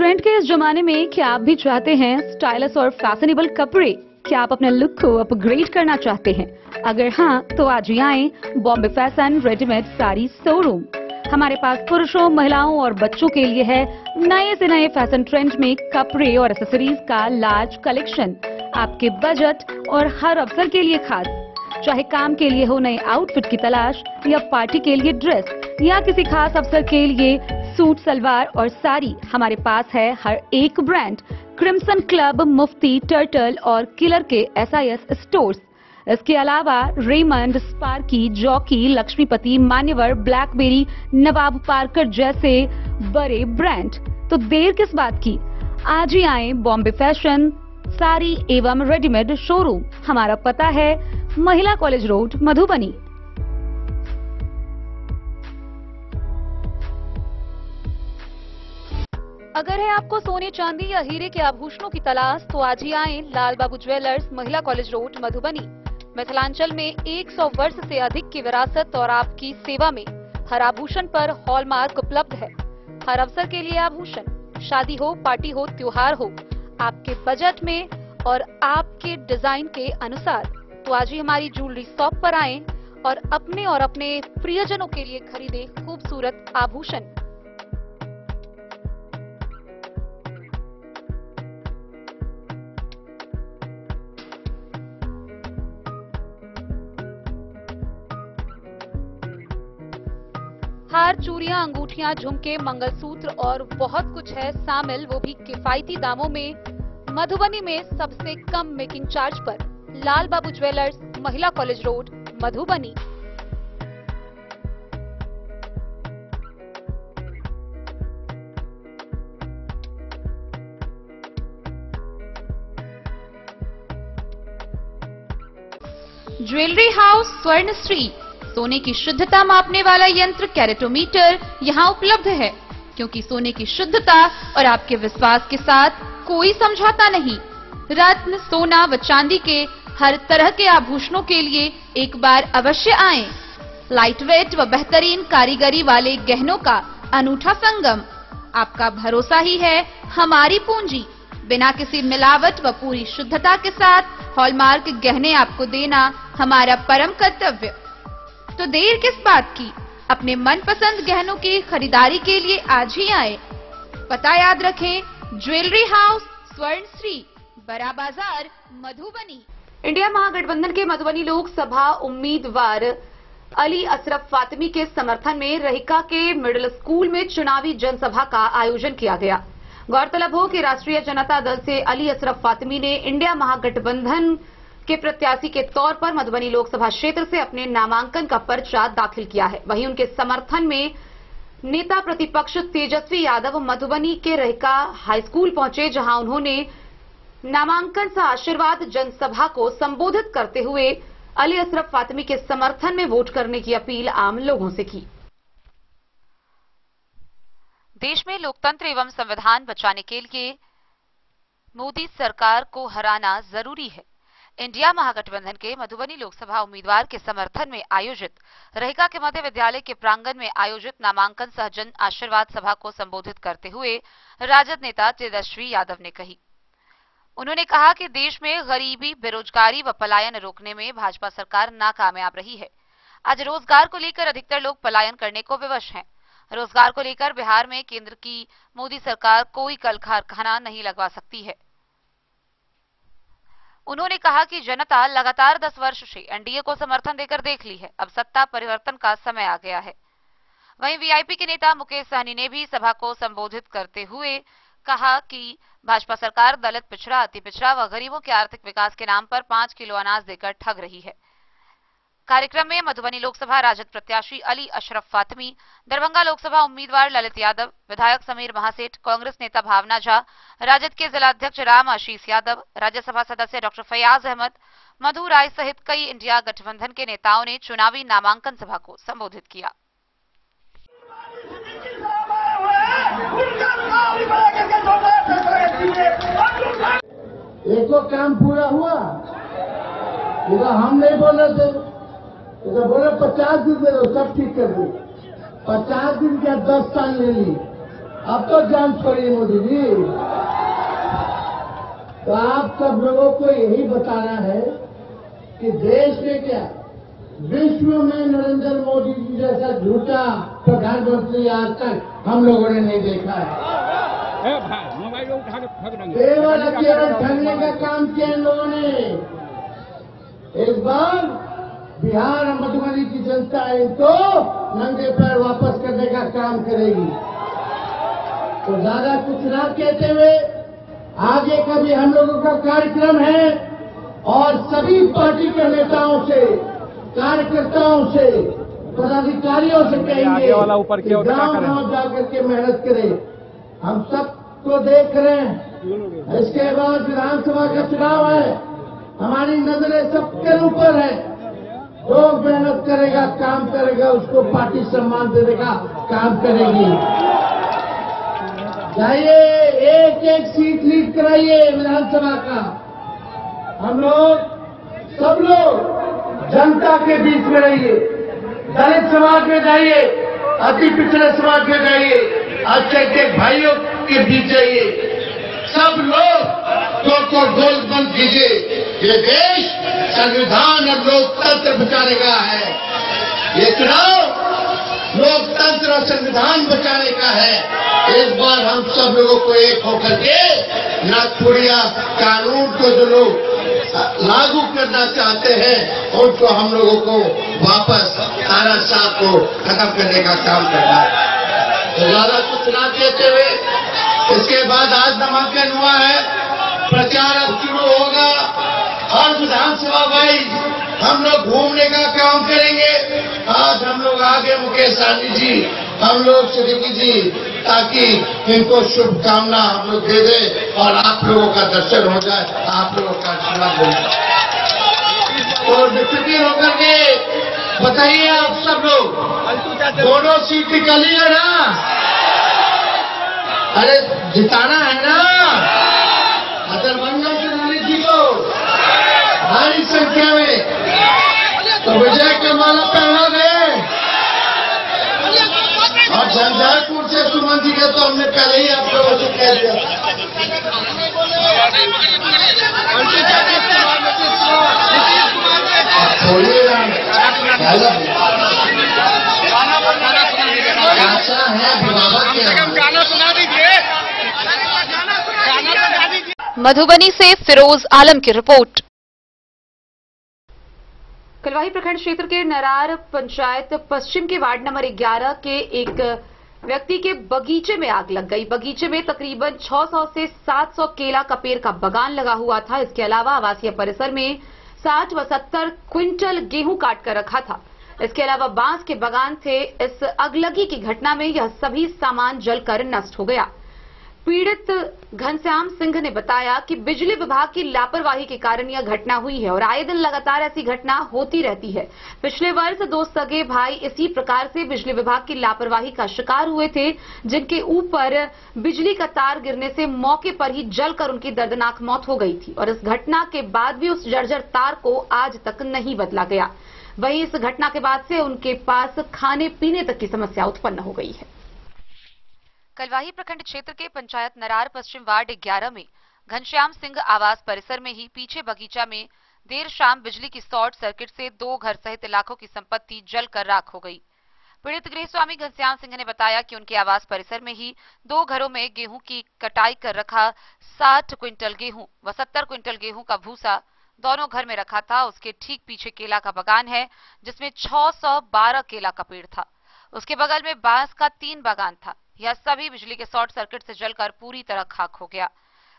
ट्रेंड के इस जमाने में क्या आप भी चाहते हैं स्टाइलिश और फैशनेबल कपड़े? क्या आप अपने लुक को अपग्रेड करना चाहते हैं? अगर हाँ, तो आज ही आएं Bombay fashion readymade sari showroom. हमारे पास पुरुषों, महिलाओं और बच्चों के लिए है नए से नए फैशन ट्रेंड में कपड़े और एक्सेसरीज का लार्ज कलेक्शन। आपके बजट और हर अवसर के लिए खास। चाहे काम के लिए हो नए आउटफिट की तलाश, या पार्टी के लिए ड्रेस, या किसी खास अवसर के लिए सूट, सलवार और साड़ी, हमारे पास है हर एक ब्रांड। क्रिम्सन क्लब, मुफ्ती, टर्टल और किलर के SIS स्टोर्स। इसके अलावा रेमंड, स्पार्की, जॉकी, लक्ष्मीपति, मान्यवर, ब्लैकबेरी, नवाब पार्कर जैसे बड़े ब्रांड। तो देर किस बात की, आज ही आए बॉम्बे फैशन साड़ी एवं रेडीमेड शोरूम। हमारा पता है महिला कॉलेज रोड, मधुबनी। अगर है आपको सोने, चांदी या हीरे के आभूषणों की तलाश, तो आज ही आए लाल बाबू ज्वेलर्स, महिला कॉलेज रोड, मधुबनी। मिथिलांचल में 100 वर्ष से अधिक की विरासत और आपकी सेवा में हर आभूषण पर हॉलमार्क उपलब्ध है। हर अवसर के लिए आभूषण, शादी हो, पार्टी हो, त्योहार हो, आपके बजट में और आपके डिजाइन के अनुसार। तो आज ही हमारी ज्वेलरी शॉप पर आएं और अपने प्रियजनों के लिए खरीदे खूबसूरत आभूषण। हार, चूड़ियां, अंगूठियां, झुमके, मंगलसूत्र और बहुत कुछ है शामिल, वो भी किफायती दामों में। मधुबनी में सबसे कम मेकिंग चार्ज पर लाल बाबू ज्वेलर्स, महिला college road, Madhubani. Jewellery house Swarnashree. सोने की शुद्धता मापने वाला यंत्र कैरेटोमीटर यहाँ उपलब्ध है, क्योंकि सोने की शुद्धता और आपके विश्वास के साथ कोई समझौता नहीं। रत्न, सोना व चांदी के हर तरह के आभूषणों के लिए एक बार अवश्य आएं। लाइट वेट व बेहतरीन कारीगरी वाले गहनों का अनूठा संगम। आपका भरोसा ही है हमारी पूंजी। बिना किसी मिलावट व पूरी शुद्धता के साथ हॉलमार्क गहने आपको देना हमारा परम कर्तव्य। तो देर किस बात की, अपने मनपसंद गहनों की खरीदारी के लिए आज ही आए। पता याद रखें, ज्वेलरी हाउस स्वर्णश्री, बड़ा बाजार, मधुबनी। इंडिया महागठबंधन के मधुबनी लोकसभा उम्मीदवार अली अशरफ फातिमी के समर्थन में रहिका के मिडिल स्कूल में चुनावी जनसभा का आयोजन किया गया। गौरतलब हो कि राष्ट्रीय जनता दल से अली अशरफ फातिमी ने इंडिया महागठबंधन के प्रत्याशी के तौर पर मधुबनी लोकसभा क्षेत्र से अपने नामांकन का पर्चा दाखिल किया है। वहीं उनके समर्थन में नेता प्रतिपक्ष तेजस्वी यादव मधुबनी के रहिका हाई स्कूल पहुंचे, जहां उन्होंने नामांकन सह आशीर्वाद जनसभा को संबोधित करते हुए अली अशरफ फातिमी के समर्थन में वोट करने की अपील आम लोगों से की। देश में लोकतंत्र एवं संविधान बचाने के लिए मोदी सरकार को हराना जरूरी है। इंडिया महागठबंधन के मधुबनी लोकसभा उम्मीदवार के समर्थन में आयोजित रहिका के मध्य विद्यालय के प्रांगण में आयोजित नामांकन सह जन आशीर्वाद सभा को संबोधित करते हुए राजद नेता तेजस्वी यादव ने कही। उन्होंने कहा कि देश में गरीबी, बेरोजगारी व पलायन रोकने में भाजपा सरकार नाकामयाब रही है। आज रोजगार को लेकर अधिकतर लोग पलायन करने को विवश हैं। रोजगार को लेकर बिहार में केंद्र की मोदी सरकार कोई कल कारखाना नहीं लगवा सकती है। उन्होंने कहा कि जनता लगातार 10 वर्ष से एनडीए को समर्थन देकर देख ली है, अब सत्ता परिवर्तन का समय आ गया है। वहीं वीआईपी के नेता मुकेश सहनी ने भी सभा को संबोधित करते हुए कहा कि भाजपा सरकार दलित, पिछड़ा, अति पिछड़ा व गरीबों के आर्थिक विकास के नाम पर 5 किलो अनाज देकर ठग रही है। कार्यक्रम में मधुबनी लोकसभा राजद प्रत्याशी अली अशरफ फातिमी, दरभंगा लोकसभा उम्मीदवार ललित यादव, विधायक समीर महासेठ, कांग्रेस नेता भावना झा, राजद के जिलाध्यक्ष राम आशीष यादव, राज्यसभा सदस्य डॉक्टर फयाज अहमद, मधु राय सहित कई इंडिया गठबंधन के नेताओं ने चुनावी नामांकन सभा को संबोधित किया। एक तो काम पूरा हुआ, पूरा हम नहीं बोले थे, तो बोले 50 दिन दे दो, सब ठीक कर दी। 50 दिन क्या 10 साल ले ली, अब तो जान छोड़िए मोदी जी। तो आप सब लोगों को यही बताना है कि देश में क्या, विश्व में नरेंद्र मोदी जी जैसा झूठा प्रधानमंत्री आज तक हम लोगों ने नहीं देखा है। केवल ठगने का काम किया इन लोगों ने। इस बार बिहार और मधुबनी की जनता इनको नंगे पैर वापस करने का काम करेगी। तो ज्यादा कुछ ना कहते हुए आगे का भी हम लोगों का कार्यक्रम है और सभी पार्टी के नेताओं से, कार्यकर्ताओं से, पदाधिकारियों से कहेंगे गांव जाकर के मेहनत करें। हम सबको देख रहे हैं। इसके बाद विधानसभा का चुनाव है, हमारी नजरें सबके ऊपर है। जो मेहनत करेगा, काम करेगा, उसको पार्टी सम्मान देने का काम करेगी। जाइए, एक एक सीट लीड कराइए विधानसभा का। हम लोग सब लोग जनता के बीच में रहिए। दलित समाज में जाइए, अति पिछड़े समाज में जाइए, अल्पसंख्यक भाइयों के बीच जाइए। सब लोग को गोल बंद कीजिए। ये देश संविधान और लोकतंत्र बचाने का है। ये चुनाव लोकतंत्र और संविधान बचाने का है। इस बार हम सब लोगों को एक होकर के नागपुरिया कानून को जो लोग लागू करना चाहते हैं उनको हम लोगों को वापस तानाशाह को खत्म करने का काम करना है। तो ज्यादा कुछ ना कहते हुए इसके बाद आज नामांकन हुआ है, प्रचार अब शुरू होगा और विधानसभा वाइज हम लोग घूमने का काम करेंगे। आज हम लोग आगे मुकेश सहनी जी, हम लोग सिद्दीकी जी, ताकि इनको शुभकामना हम लोग दे दें और आप लोगों का दर्शन हो जाए, आप लोगों का आशीर्वाद हो जाए। और बेफिक्र होकर के बताइए आप सब लोग, दोनों सीट निकाली है ना? अरे जिताना है ना अतरबंगा से जी को भारी संख्या में, तो विजय का माला पहना दे। और झंझारपुर से सुमन जी का तो हमने पहले ही आप लोगों से कह दिया। गाना सुना दीजिए। मधुबनी से फिरोज आलम की रिपोर्ट। कलवाही प्रखंड क्षेत्र के नरार पंचायत पश्चिम के वार्ड नंबर 11 के एक व्यक्ति के बगीचे में आग लग गई। बगीचे में तकरीबन 600 से 700 केला का पेड़ का बगान लगा हुआ था। इसके अलावा आवासीय परिसर में 60 व 70 क्विंटल गेहूं काट कर रखा था। इसके अलावा बांस के बगान थे। इस अगलगी की घटना में यह सभी सामान जलकर नष्ट हो गया। पीड़ित घनश्याम सिंह ने बताया कि बिजली विभाग की लापरवाही के कारण यह घटना हुई है और आए दिन लगातार ऐसी घटना होती रहती है। पिछले वर्ष 2 सगे भाई इसी प्रकार से बिजली विभाग की लापरवाही का शिकार हुए थे, जिनके ऊपर बिजली का तार गिरने से मौके पर ही जलकर उनकी दर्दनाक मौत हो गई थी और इस घटना के बाद भी उस जर्जर तार को आज तक नहीं बदला गया। वहीं इस घटना के बाद से उनके पास खाने पीने तक की समस्या उत्पन्न हो गई है। कलवाही प्रखंड क्षेत्र के पंचायत नरार पश्चिम वार्ड 11 में घनश्याम सिंह आवास परिसर में ही पीछे बगीचा में देर शाम बिजली की शॉर्ट सर्किट से 2 घर सहित लाखों की संपत्ति जलकर राख हो गई। पीड़ित गृह स्वामी घनश्याम सिंह ने बताया कि उनके आवास परिसर में ही 2 घरों में गेहूं की कटाई कर रखा 60 क्विंटल गेहूं व 70 क्विंटल गेहूं का भूसा दोनों घर में रखा था। उसके ठीक पीछे केला का बगान है, जिसमें 612 केला का पेड़ था। उसके बगल में बांस का 3 बगान था। यह सभी बिजली के शॉर्ट सर्किट से जलकर पूरी तरह खाक हो गया।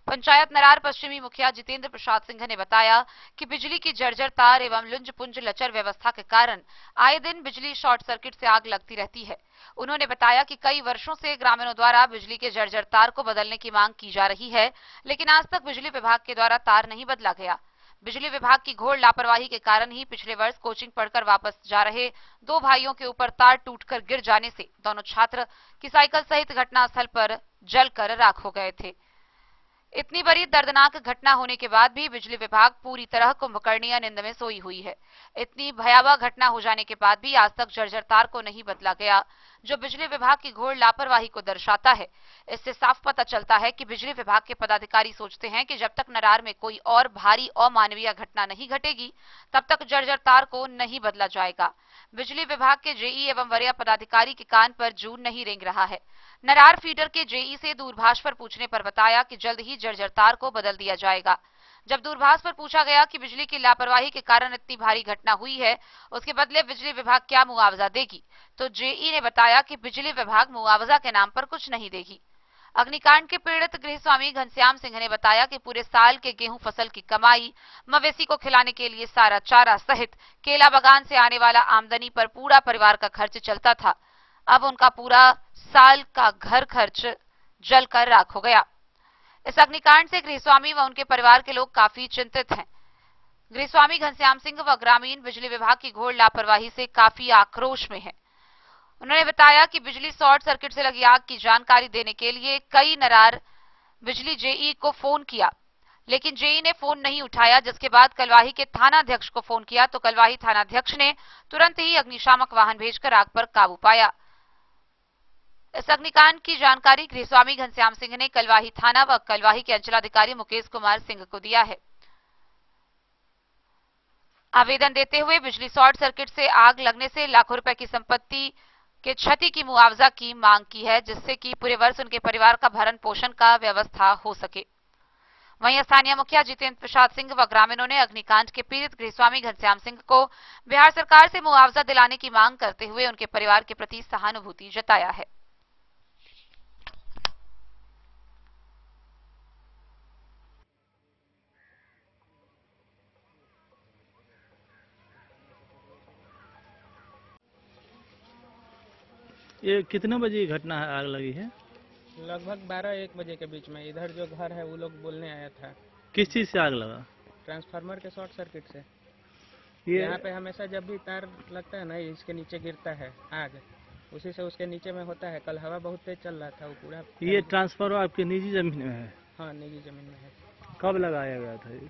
पंचायत नरार पश्चिमी मुखिया जितेंद्र प्रसाद सिंह ने बताया कि बिजली की जर्जर तार एवं लुंज पुंज लचर व्यवस्था के कारण आए दिन बिजली शॉर्ट सर्किट से आग लगती रहती है। उन्होंने बताया कि कई वर्षों से ग्रामीणों द्वारा बिजली के जर्जर तार को बदलने की मांग की जा रही है, लेकिन आज तक बिजली विभाग के द्वारा तार नहीं बदला गया। बिजली विभाग की घोर लापरवाही के कारण ही पिछले वर्ष कोचिंग पढ़कर वापस जा रहे 2 भाइयों के ऊपर तार टूटकर गिर जाने से दोनों छात्र की साइकिल सहित घटनास्थल पर जलकर राख हो गए थे। इतनी बड़ी दर्दनाक घटना होने के बाद भी बिजली विभाग पूरी तरह कुंभकर्णीय नींद में सोई हुई है। इतनी भयावह घटना हो जाने के बाद भी आज तक जर्जर तार को नहीं बदला गया, जो बिजली विभाग की घोर लापरवाही को दर्शाता है। इससे साफ पता चलता है कि बिजली विभाग के पदाधिकारी सोचते हैं कि जब तक नरार में कोई और भारी अमानवीय घटना नहीं घटेगी, तब तक जर्जर तार को नहीं बदला जाएगा। बिजली विभाग के जेई एवं वरीय पदाधिकारी के कान पर जूं नहीं रेंग रहा है। नरार फीडर के जेई से दूरभाष पर पूछने पर बताया कि जल्द ही जर्जर तार को बदल दिया जाएगा। जब दूरभाष पर पूछा गया कि बिजली की लापरवाही के कारण इतनी भारी घटना हुई है, उसके बदले बिजली विभाग क्या मुआवजा देगी, तो जेई ने बताया कि बिजली विभाग मुआवजा के नाम पर कुछ नहीं देगी। अग्निकांड के पीड़ित गृहस्वामी घनश्याम सिंह ने बताया कि पूरे साल के गेहूं फसल की कमाई, मवेशी को खिलाने के लिए सारा चारा सहित केला बागान से आने वाला आमदनी पर पूरा परिवार का खर्च चलता था। अब उनका पूरा साल का घर खर्च जलकर राख हो गया। इस अग्निकांड से गृहस्वामी व उनके परिवार के लोग काफी चिंतित हैं। गृहस्वामी घनश्याम सिंह व ग्रामीण बिजली विभाग की घोर लापरवाही से काफी आक्रोश में हैं। उन्होंने बताया कि बिजली शॉर्ट सर्किट से लगी आग की जानकारी देने के लिए कई नरार बिजली जेई को फोन किया, लेकिन जेई ने फोन नहीं उठाया, जिसके बाद कलवाही के थानाध्यक्ष को फोन किया तो कलवाही थानाध्यक्ष ने तुरंत ही अग्निशामक वाहन भेजकर आग पर काबू पाया। इस अग्निकांड की जानकारी गृहस्वामी घनश्याम सिंह ने कलवाही थाना व कलवाही के अंचलाधिकारी मुकेश कुमार सिंह को दिया है। आवेदन देते हुए बिजली शॉर्ट सर्किट से आग लगने से लाखों रुपए की संपत्ति के क्षति की मुआवजा की मांग की है, जिससे कि पूरे वर्ष उनके परिवार का भरण पोषण का व्यवस्था हो सके। वहीं स्थानीय मुखिया जितेंद्र प्रसाद सिंह व ग्रामीणों ने अग्निकांड के पीड़ित गृहस्वामी घनश्याम सिंह को बिहार सरकार से मुआवजा दिलाने की मांग करते हुए उनके परिवार के प्रति सहानुभूति जताया है। ये कितने बजे घटना है, आग लगी है? लगभग 12-1 बजे के बीच में। इधर जो घर है वो लोग बोलने आया था। किस चीज से आग लगा? ट्रांसफार्मर के शॉर्ट सर्किट से। ये यहाँ पे हमेशा जब भी तार लगता है ना, इसके नीचे गिरता है आग, उसी से उसके नीचे में होता है। कल हवा बहुत तेज चल रहा था, वो पूरा। ये ट्रांसफार्मर आपकी निजी जमीन में है? हाँ, निजी जमीन में है। कब लगाया गया था ये?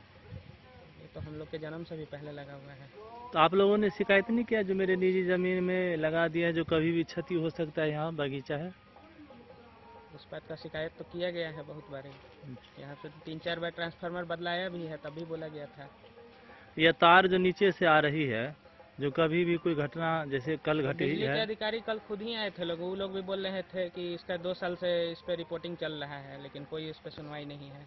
तो हम लोग के जन्म से भी पहले लगा हुआ है। तो आप लोगों ने शिकायत नहीं किया जो मेरे निजी जमीन में लगा दिया है, जो कभी भी क्षति हो सकता है, यहाँ बगीचा है? उस बात का शिकायत तो किया गया है बहुत बार। यहाँ पे 3-4 बार ट्रांसफार्मर बदलाया भी है, तभी बोला गया था। यह तार जो नीचे से आ रही है, जो कभी भी कोई घटना जैसे कल घटी बिजली है, के अधिकारी कल खुद ही आए थे लोग, वो लोग भी बोल रहे थे कि इसका 2 साल से इस पे रिपोर्टिंग चल रहा है, लेकिन कोई इस पे सुनवाई नहीं है।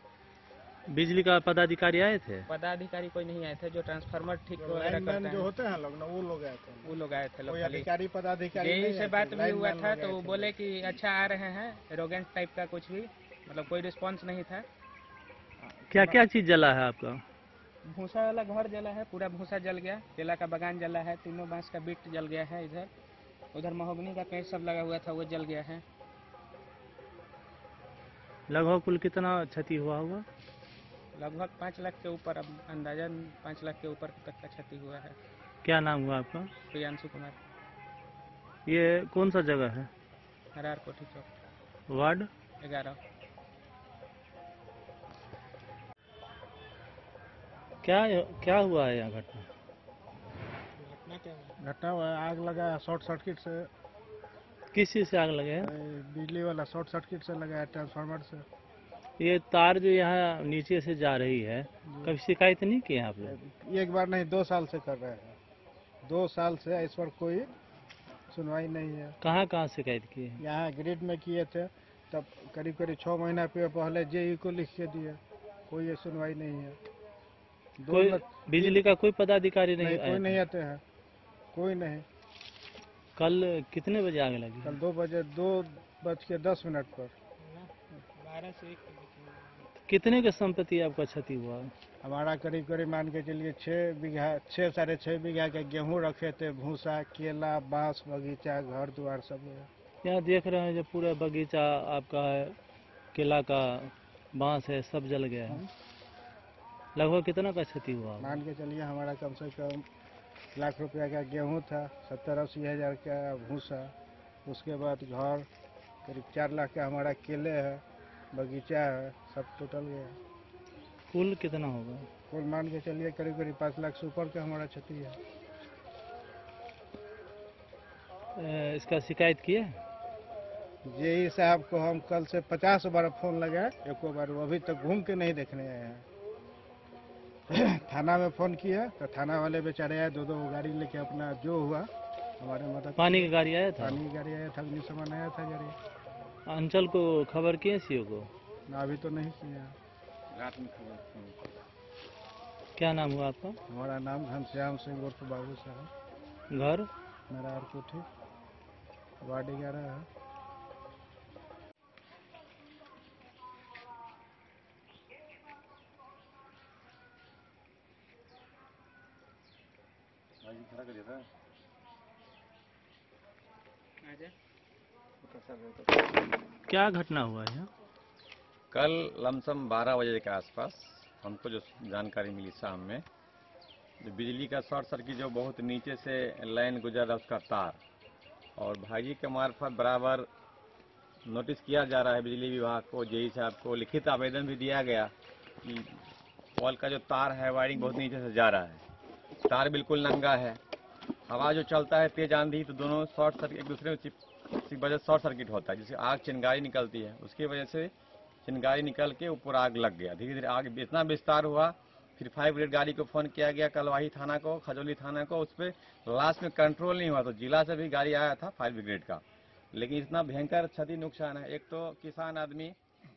बिजली का पदाधिकारी आए थे? पदाधिकारी कोई नहीं आए थे। जो ट्रांसफार्मर ठीक वगैरह करते हैं, जो होते हैं लोग ना, वो लोग आए थे। वो लोग आए थे। लोग अधिकारी पदाधिकारी जेई से बात भी हुआ था, तो वो बोले कि अच्छा आ रहे हैं, एरोगेंट टाइप का कुछ भी, मतलब कोई रिस्पांस नहीं था। क्या क्या चीज जला है आपका? भूसा वाला घर जला है, पूरा भूसा जल गया। केला का बागान जला है, 3 बांस का बिट जल गया है। इधर उधर महोगनी का पेड़ सब लगा हुआ था, वो जल गया है। लगभग कुल कितना क्षति हुआ होगा? लगभग 5 लाख के ऊपर, अब अंदाजन 5 लाख के ऊपर तक का क्षति हुआ है। क्या नाम हुआ आपका? प्रियांशु कुमार। ये कौन सा जगह है? हरार कोठी चौक, वार्ड 11। क्या हुआ है यहाँ घटना? घटना हुआ है, आग लगा शॉर्ट सर्किट से। किस चीज से आग लगे है? बिजली वाला शॉर्ट सर्किट से लगा है, ट्रांसफार्मर से। ये तार जो यहाँ नीचे से जा रही है, कभी शिकायत नहीं की आप लोग? एक बार नहीं, 2 साल से कर रहे हैं। 2 साल से इस पर कोई सुनवाई नहीं है। कहाँ कहाँ शिकायत की है? यहाँ ग्रिड में किए थे, तब करीब 6 महीना पहले जेई को लिख के दिए, कोई सुनवाई नहीं है। कोई बिजली का कोई पदाधिकारी नहीं? कोई नहीं आते हैं, कोई नहीं। कल कितने बजे आग लगी? कल 2:10 पर। 12 से 1। कितने के संपत्ति आपका क्षति हुआ? हमारा करीब मान के चलिए 6.5 बीघा के गेहूं रखे थे, भूसा, केला, बांस, बगीचा, घर द्वार सब। यहाँ देख रहे हैं जो पूरा बगीचा आपका है, केला का बांस है, सब जल गया है। लगभग कितना का क्षति हुआ? मान के चलिए हमारा कम से कम लाख रुपया का गेहूं था, 70-80 हज़ार का भूसा, उसके बाद घर करीब 4 लाख का हमारा केले है, बगीचा है, सब टोटल गया। कुल कितना होगा? कुल मान के चलिए करीब 5 लाख से ऊपर का हमारा क्षति है। इसका शिकायत किए? जेई साहब को हम कल से 50 बार फोन लगाए, एको बार वो अभी तक घूम के नहीं देखने आए हैं। थाना में फोन किया तो थाना वाले बेचारे आए, 2 गाड़ी लेके अपना जो हुआ हमारे मदद। पानी की गाड़ी आया था? पानी की गाड़ी आया था, अग्निशमन आया था गाड़ी। अंचल को खबर किए सीओ को? ना अभी तो नहीं किया। रात में खबर। क्या नाम हुआ आपका? हमारा नाम घनश्याम सिंह उर्फ बाबू साहब। घर? मेरा आरकोठी, वार्ड 11 है। क्या घटना हुआ है? कल लमसम 12 बजे के आसपास हमको जो जानकारी मिली शाम में, जो बिजली का शॉर्ट सर्किट जो बहुत नीचे से लाइन गुजर रहा उसका तार, और भाईजी के मार्फत बराबर नोटिस किया जा रहा है बिजली विभाग को, जेई साहब को लिखित आवेदन भी दिया गया कि पॉल का जो तार है वायरिंग बहुत नीचे से जा रहा है, तार बिल्कुल नंगा है, हवा जो चलता है तेज आंधी तो दोनों शॉर्ट सर्किट एक दूसरे में वजह शॉर्ट सर्किट होता है, जिससे आग चिंगारी निकलती है, उसकी वजह से चिंगारी निकल के ऊपर आग लग गया। धीरे धीरे आग इतना विस्तार हुआ, फिर 5 ब्रिगेड गाड़ी को फोन किया गया, कलवाही थाना को, खजौली थाना को, उस पर लास्ट में कंट्रोल नहीं हुआ तो जिला से भी गाड़ी आया था फायर ब्रिगेड का, लेकिन इतना भयंकर क्षति नुकसान है। एक तो किसान आदमी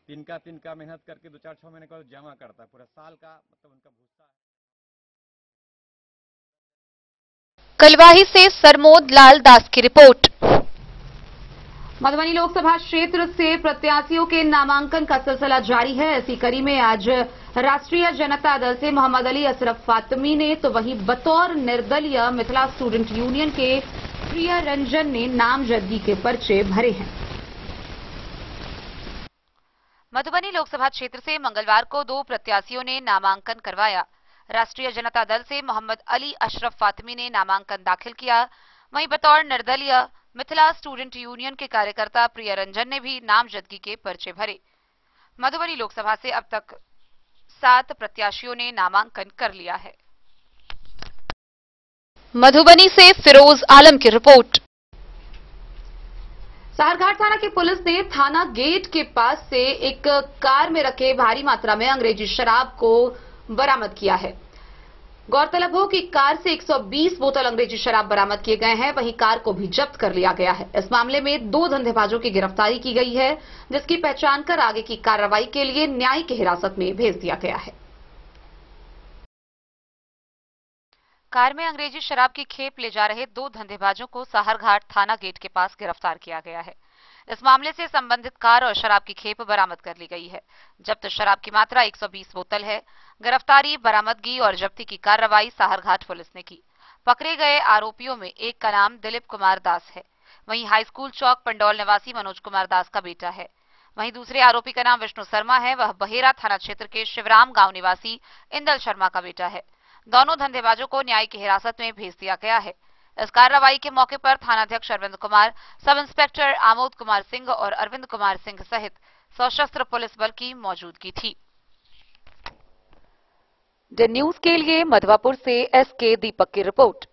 तिनका मेहनत करके 2-4-6 महीने का जमा करता है, पूरा साल का मतलब उनका भूसा है। कलवाही से सरमोद लाल दास की रिपोर्ट। मधुबनी लोकसभा क्षेत्र से प्रत्याशियों के नामांकन का सिलसिला जारी है। इसी कड़ी में आज राष्ट्रीय जनता दल से मोहम्मद अली अशरफ फातमी ने, तो वहीं बतौर निर्दलीय मिथिला स्टूडेंट यूनियन के प्रिय रंजन ने नामजदगी के पर्चे भरे हैं। मधुबनी लोकसभा क्षेत्र से मंगलवार को 2 प्रत्याशियों ने नामांकन करवाया। राष्ट्रीय जनता दल से मोहम्मद अली अशरफ फातमी ने नामांकन दाखिल किया, वहीं बतौर निर्दलीय मिथिला स्टूडेंट यूनियन के कार्यकर्ता प्रिय रंजन ने भी नामजदगी के पर्चे भरे। मधुबनी लोकसभा से अब तक 7 प्रत्याशियों ने नामांकन कर लिया है। मधुबनी से फिरोज आलम की रिपोर्ट। साहरघाट थाना की पुलिस ने थाना गेट के पास से एक कार में रखे भारी मात्रा में अंग्रेजी शराब को बरामद किया है। गौरतलब हो कि कार से 120 बोतल अंग्रेजी शराब बरामद किए गए हैं, वहीं कार को भी जब्त कर लिया गया है। इस मामले में 2 धंधेबाजों की गिरफ्तारी की गई है, जिसकी पहचान कर आगे की कार्रवाई के लिए न्यायिक हिरासत में भेज दिया गया है। कार में अंग्रेजी शराब की खेप ले जा रहे 2 धंधेबाजों को साहरघाट थाना गेट के पास गिरफ्तार किया गया है। इस मामले से संबंधित कार और शराब की खेप बरामद कर ली गई है। जब्त शराब की मात्रा 120 बोतल है। गिरफ्तारी, बरामदगी और जब्ती की कार्रवाई साहरघाट पुलिस ने की। पकड़े गए आरोपियों में एक का नाम दिलीप कुमार दास है, वहीं हाईस्कूल चौक पंडौल निवासी मनोज कुमार दास का बेटा है। वहीं दूसरे आरोपी का नाम विष्णु शर्मा है, वह बहेरा थाना क्षेत्र के शिवराम गांव निवासी इंदल शर्मा का बेटा है। दोनों धंधेबाजों को न्यायिक हिरासत में भेज दिया गया है। इस कार्रवाई के मौके पर थानाध्यक्ष अरविंद कुमार, सब इंस्पेक्टर आमोद कुमार सिंह और अरविंद कुमार सिंह सहित सशस्त्र पुलिस बल की मौजूदगी थी। द न्यूज के लिए मधवापुर से एसके दीपक की रिपोर्ट।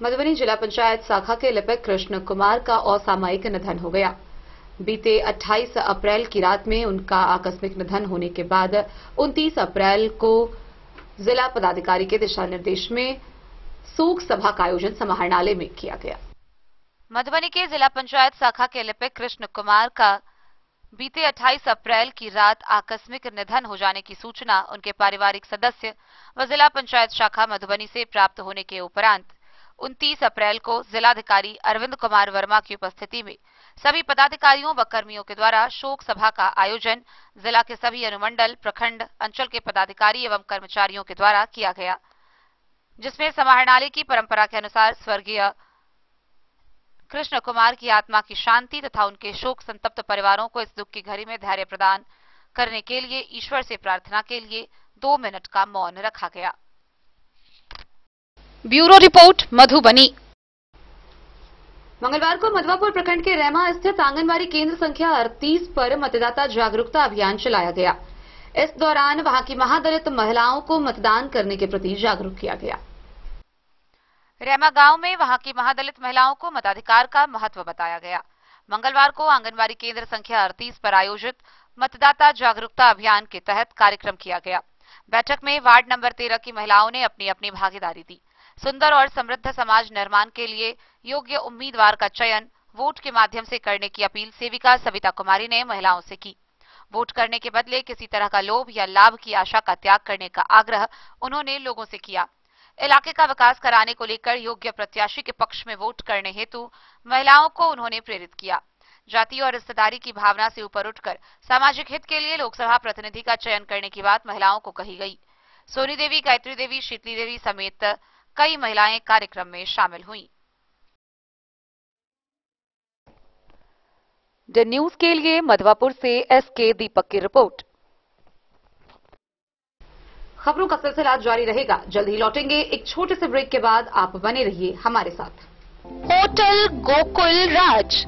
मधुबनी जिला पंचायत शाखा के लिपिक कृष्ण कुमार का असामयिक निधन हो गया। बीते 28 अप्रैल की रात में उनका आकस्मिक निधन होने के बाद 29 अप्रैल को जिला पदाधिकारी के दिशा निर्देश में शोक सभा का आयोजन समाहरणालय में किया गया। मधुबनी के जिला पंचायत शाखा के लिपिक कृष्ण कुमार का बीते 28 अप्रैल की रात आकस्मिक निधन हो जाने की सूचना उनके पारिवारिक सदस्य व जिला पंचायत शाखा मधुबनी से प्राप्त होने के उपरांत 29 अप्रैल को जिलाधिकारी अरविंद कुमार वर्मा की उपस्थिति में सभी पदाधिकारियों व कर्मियों के द्वारा शोक सभा का आयोजन जिला के सभी अनुमंडल, प्रखंड, अंचल के पदाधिकारी एवं कर्मचारियों के द्वारा किया गया, जिसमें समाहरणालय की परंपरा के अनुसार स्वर्गीय कृष्ण कुमार की आत्मा की शांति तथा उनके शोक संतप्त परिवारों को इस दुख की घड़ी में धैर्य प्रदान करने के लिए ईश्वर से प्रार्थना के लिए 2 मिनट का मौन रखा गया। Bureau report, Madhubani. मंगलवार को मधवापुर प्रखंड के रेमा स्थित आंगनबाड़ी केंद्र संख्या 38 पर मतदाता जागरूकता अभियान चलाया गया। इस दौरान वहां की महादलित महिलाओं को मतदान करने के प्रति जागरूक किया गया। रेमा गांव में वहां की महादलित महिलाओं को मताधिकार का महत्व बताया गया। मंगलवार को आंगनबाड़ी केंद्र संख्या 38 पर आयोजित मतदाता जागरूकता अभियान के तहत कार्यक्रम किया गया। बैठक में वार्ड नंबर 13 की महिलाओं ने अपनी अपनी भागीदारी दी। सुंदर और समृद्ध समाज निर्माण के लिए योग्य उम्मीदवार का चयन वोट के माध्यम से करने की अपील सेविका सविता कुमारी ने महिलाओं से की। वोट करने के बदले किसी तरह का लोभ या लाभ की आशा का त्याग करने का आग्रह उन्होंने लोगों से किया। इलाके का विकास कराने को लेकर योग्य प्रत्याशी के पक्ष में वोट करने हेतु महिलाओं को उन्होंने प्रेरित किया। जाति और रिश्तेदारी की भावना से ऊपर उठकर सामाजिक हित के लिए लोकसभा प्रतिनिधि का चयन करने की बात महिलाओं को कही गई। सोनी देवी, गायत्री देवी, शीतली देवी समेत कई महिलाएं कार्यक्रम में शामिल हुईं। द न्यूज के लिए मधवापुर से एसके दीपक की रिपोर्ट। खबरों का सिलसिला जारी रहेगा। जल्द ही लौटेंगे एक छोटे से ब्रेक के बाद। आप बने रहिए हमारे साथ। होटल गोकुल राज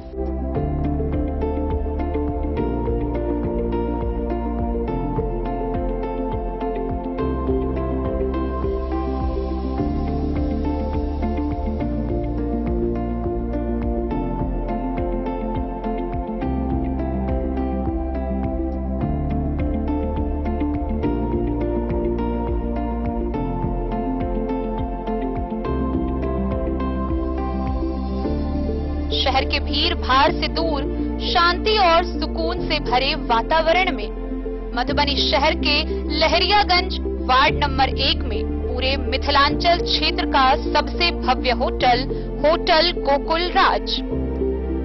शहर के भीड़ भाड़ से दूर शांति और सुकून से भरे वातावरण में मधुबनी शहर के लहरियागंज वार्ड नंबर 1 में पूरे मिथिलांचल क्षेत्र का सबसे भव्य होटल होटल गोकुल राज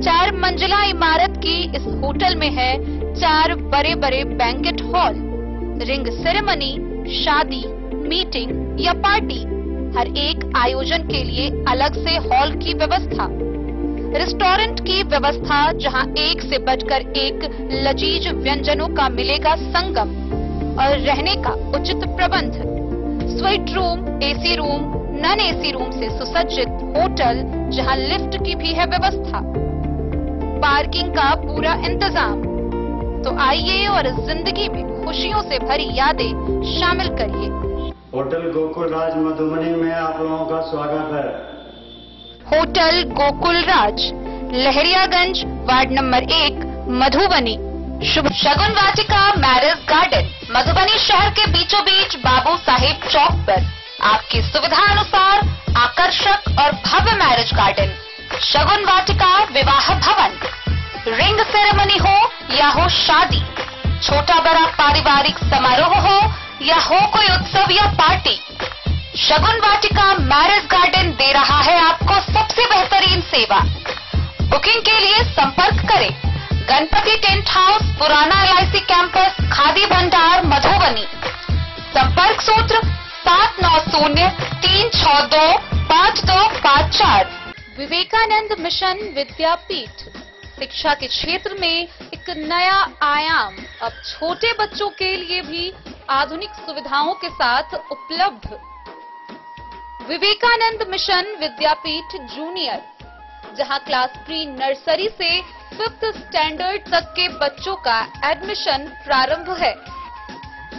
4 मंजिला इमारत की इस होटल में है 4 बड़े बड़े बैंकेट हॉल, रिंग सेरेमनी, शादी, मीटिंग या पार्टी, हर एक आयोजन के लिए अलग से हॉल की व्यवस्था, रेस्टोरेंट की व्यवस्था जहां एक से बढ़कर एक लजीज व्यंजनों का मिलेगा संगम और रहने का उचित प्रबंध, suite room, AC room, non AC room से सुसज्जित होटल जहां लिफ्ट की भी है व्यवस्था, पार्किंग का पूरा इंतजाम। तो आइए और जिंदगी में खुशियों से भरी यादें शामिल करिए। होटल गोकुल राज मधुबनी में आप लोगों का स्वागत है। होटल गोकुल राज लहरियागंज वार्ड नंबर 1 मधुबनी। शुभ शगुन वाटिका मैरिज गार्डन मधुबनी शहर के बीचों बीच बाबू साहिब चौक पर आपकी सुविधा अनुसार आकर्षक और भव्य मैरिज गार्डन, शगुन वाटिका विवाह भवन, रिंग सेरेमनी हो या हो शादी, छोटा बड़ा पारिवारिक समारोह हो या हो कोई उत्सव या पार्टी, शगुन वाटिका मैरिज गार्डन दे रहा है आपको सबसे बेहतरीन सेवा। बुकिंग के लिए संपर्क करें गणपति टेंट हाउस, पुराना LIC कैंपस, खादी भंडार मधुबनी। संपर्क सूत्र 7903625254। विवेकानंद मिशन विद्यापीठ शिक्षा के क्षेत्र में एक नया आयाम अब छोटे बच्चों के लिए भी आधुनिक सुविधाओं के साथ उपलब्ध। विवेकानंद मिशन विद्यापीठ जूनियर, जहां क्लास प्री नर्सरी से 5th स्टैंडर्ड तक के बच्चों का एडमिशन प्रारंभ है।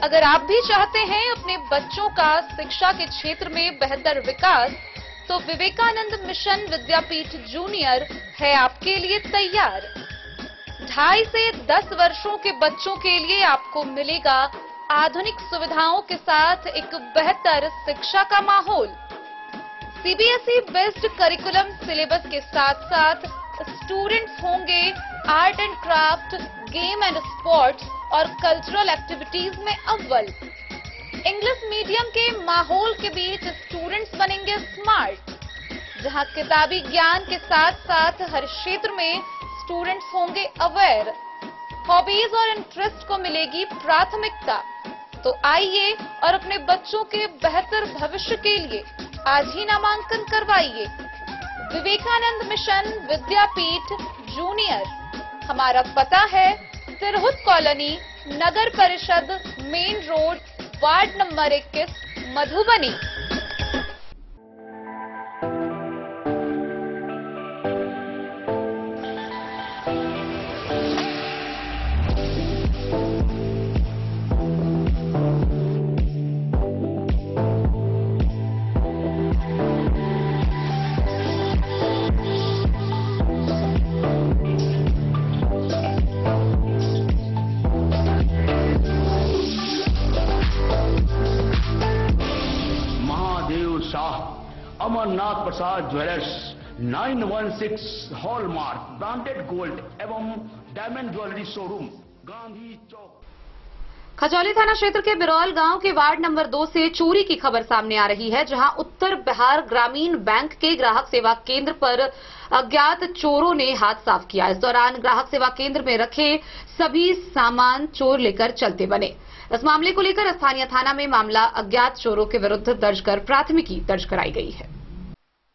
अगर आप भी चाहते हैं अपने बच्चों का शिक्षा के क्षेत्र में बेहतर विकास, तो विवेकानंद मिशन विद्यापीठ जूनियर है आपके लिए तैयार। 2.5 से 10 वर्षों के बच्चों के लिए आपको मिलेगा आधुनिक सुविधाओं के साथ एक बेहतर शिक्षा का माहौल। CBSE बेस्ड करिकुलम सिलेबस के साथ साथ स्टूडेंट्स होंगे art and craft, game and sports और कल्चरल एक्टिविटीज में अव्वल। इंग्लिश मीडियम के माहौल के बीच स्टूडेंट्स बनेंगे स्मार्ट, जहां किताबी ज्ञान के साथ साथ हर क्षेत्र में स्टूडेंट्स होंगे अवेयर। हॉबीज और इंटरेस्ट को मिलेगी प्राथमिकता। तो आइए और अपने बच्चों के बेहतर भविष्य के लिए आज ही नामांकन करवाइए। Vivekananda mission Vidyapeeth junior. हमारा पता है तिरहुत कॉलोनी, नगर परिषद, main road, ward number 21, Madhubani. Amarnath Prasad jewellers 916 hallmark branded gold एवं diamond jewellery showroom, Gandhi Chowk. Khajauli थाना क्षेत्र के बिरौल गांव के वार्ड नंबर 2 से चोरी की खबर सामने आ रही है, जहां उत्तर बिहार ग्रामीण बैंक के ग्राहक सेवा केंद्र पर अज्ञात चोरों ने हाथ साफ किया। इस दौरान ग्राहक सेवा केंद्र में रखे सभी सामान चोर लेकर चलते बने। इस मामले को लेकर स्थानीय थाना में मामला अज्ञात चोरों के विरुद्ध दर्ज कर प्राथमिकी दर्ज कराई गई है।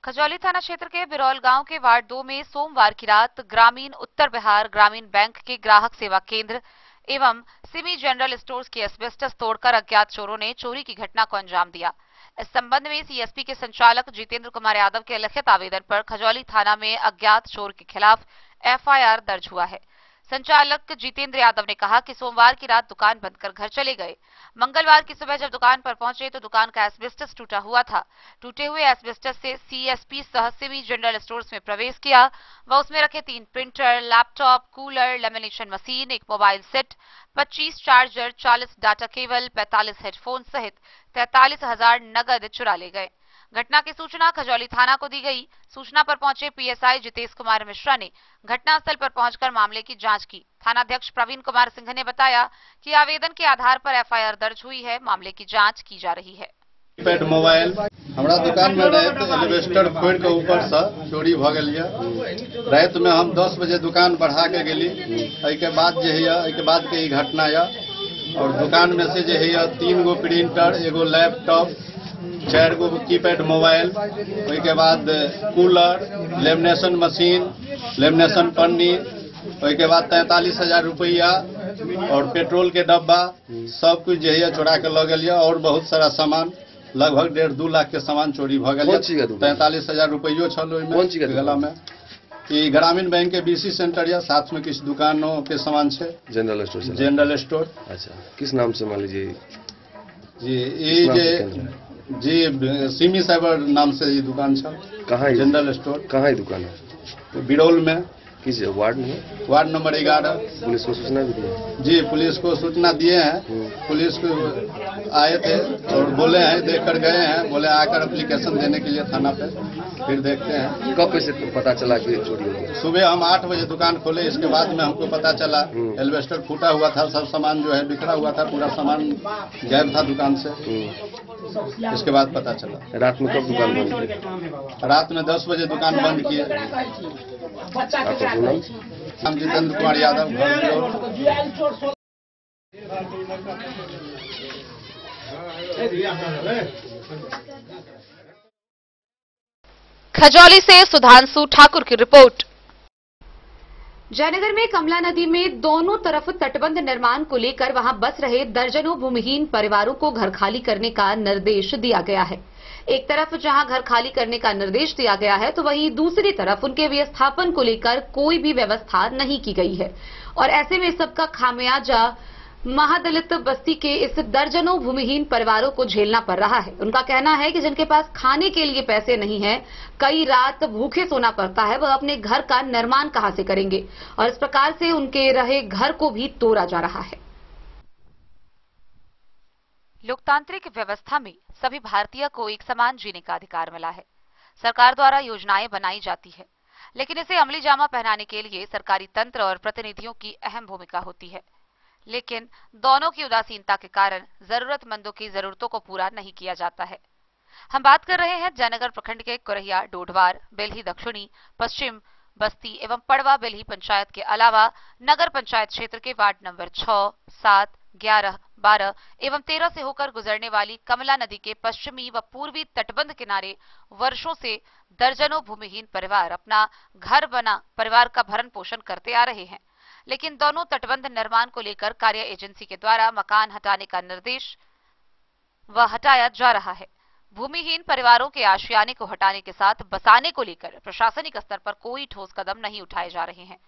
खजौली थाना क्षेत्र के बिरौल गांव के वार्ड 2 में सोमवार की रात ग्रामीण उत्तर बिहार ग्रामीण बैंक के ग्राहक सेवा केंद्र एवं सिमी जनरल स्टोर्स की एस्बेस्टस तोड़कर अज्ञात चोरों ने चोरी की घटना को अंजाम दिया। इस संबंध में सीएसपी के संचालक जितेंद्र कुमार यादव के लिखित आवेदन पर खजौली थाना में अज्ञात चोर के खिलाफ एफआईआर दर्ज हुआ है। संचालक जितेंद्र यादव ने कहा कि सोमवार की रात दुकान बंद कर घर चले गए। मंगलवार की सुबह जब दुकान पर पहुंचे तो दुकान का एस्बेस्टस टूटा हुआ था। टूटे हुए एस्बेस्टस से सीएसपी सह सिमी जनरल स्टोर्स में प्रवेश किया व उसमें रखे 3 printer, laptop, cooler, lamination machine, एक mobile set, 25 charger, 40 data cable, 45 headphone सहित 43,000 नगद चुरा ले गए। घटना की सूचना खजौली थाना को दी गई। सूचना पर पहुंचे पीएसआई जितेश कुमार मिश्रा ने घटनास्थल पर पहुंचकर मामले की जांच की। थानाध्यक्ष प्रवीण कुमार सिंह ने बताया कि आवेदन के आधार पर एफआईआर दर्ज हुई है, मामले की जांच की जा रही है। पैड मोबाइल हमारा दुकान में रहे तो एलिवेस्टर फोड़ के ऊपर से चोरी भ गई। रात में हम 10 बजे दुकान बढ़ा के गेली, के बाद जे है के बाद के घटना है। और दुकान में से जे है 3 गो प्रिंटर, एगो लैपटॉप, 4 गो कीपैड मोबाइल, के बाद कूलर, लेमिनेशन मशीन, लेमिनेशन पन्नी, के बाद 43,000 रुपया और पेट्रोल के डब्बा सब कुछ जो है चोरा के लग गया। और बहुत सारा सामान लगभग 1.5-2 लाख के सामान चोरी भ गया। 43,000 रुपयो छल गला में। ई ग्रामीण बैंक के बीसी सेंटर या साथ में किस दुकानों के सामान है। General store. अच्छा, किस नाम से मान लीजिए? जी सिमी साइबर नाम से ये दुकान है। कहाँ जनरल स्टोर? कहाँ दुकान है? बिरौल में। किस वार्ड में? Ward number 11। पुलिस को सूचना दी है? जी पुलिस को सूचना दिए हैं। पुलिस को आए थे और बोले हैं, देख कर गए हैं, बोले आकर एप्लीकेशन देने के लिए थाना पे, फिर देखते हैं। कब कैसे पता चला कि चोरी हो गई? सुबह हम 8 बजे दुकान खोले, इसके बाद में हमको पता चला एल्वेस्टर फूटा हुआ था, सब सामान जो है बिखरा हुआ था, पूरा सामान गायब था दुकान से। इसके बाद पता चला। रात में कब दुकान बंद की? रात में 10 बजे दुकान बंद किए। हम जितेंद्र कुमार यादव, खजौली से सुधांशु ठाकुर की रिपोर्ट। जयनगर में कमला नदी में दोनों तरफ तटबंध निर्माण को लेकर वहां बस रहे दर्जनों भूमिहीन परिवारों को घर खाली करने का निर्देश दिया गया है। एक तरफ जहां घर खाली करने का निर्देश दिया गया है तो वहीं दूसरी तरफ उनके विस्थापन को लेकर कोई भी व्यवस्था नहीं की गई है। और ऐसे में सबका खामियाजा महादलित बस्ती के इस दर्जनों भूमिहीन परिवारों को झेलना पड़ रहा है। उनका कहना है कि जिनके पास खाने के लिए पैसे नहीं है, कई रात भूखे सोना पड़ता है, वह अपने घर का निर्माण कहां से करेंगे। और इस प्रकार से उनके रहे घर को भी तोड़ा जा रहा है। लोकतांत्रिक व्यवस्था में सभी भारतीय को एक समान जीने का अधिकार मिला है। सरकार द्वारा योजनाएं बनाई जाती है, लेकिन इसे अमली जामा पहनाने के लिए सरकारी तंत्र और प्रतिनिधियों की अहम भूमिका होती है। लेकिन दोनों की उदासीनता के कारण जरूरतमंदों की जरूरतों को पूरा नहीं किया जाता है। हम बात कर रहे हैं जयनगर प्रखंड के कुरहिया, डोडवार, बेल्ही दक्षिणी, पश्चिम बस्ती एवं पड़वा बेल्ही पंचायत के अलावा नगर पंचायत क्षेत्र के वार्ड नंबर 6, 7, 11, 12 एवं 13 से होकर गुजरने वाली कमला नदी के पश्चिमी व पूर्वी तटबंध किनारे वर्षों से दर्जनों भूमिहीन परिवार अपना घर बना परिवार का भरण पोषण करते आ रहे हैं। लेकिन दोनों तटबंध निर्माण को लेकर कार्य एजेंसी के द्वारा मकान हटाने का निर्देश व हटाया जा रहा है। भूमिहीन परिवारों के आशियाने को हटाने के साथ बसाने को लेकर प्रशासनिक स्तर पर कोई ठोस कदम नहीं उठाए जा रहे हैं।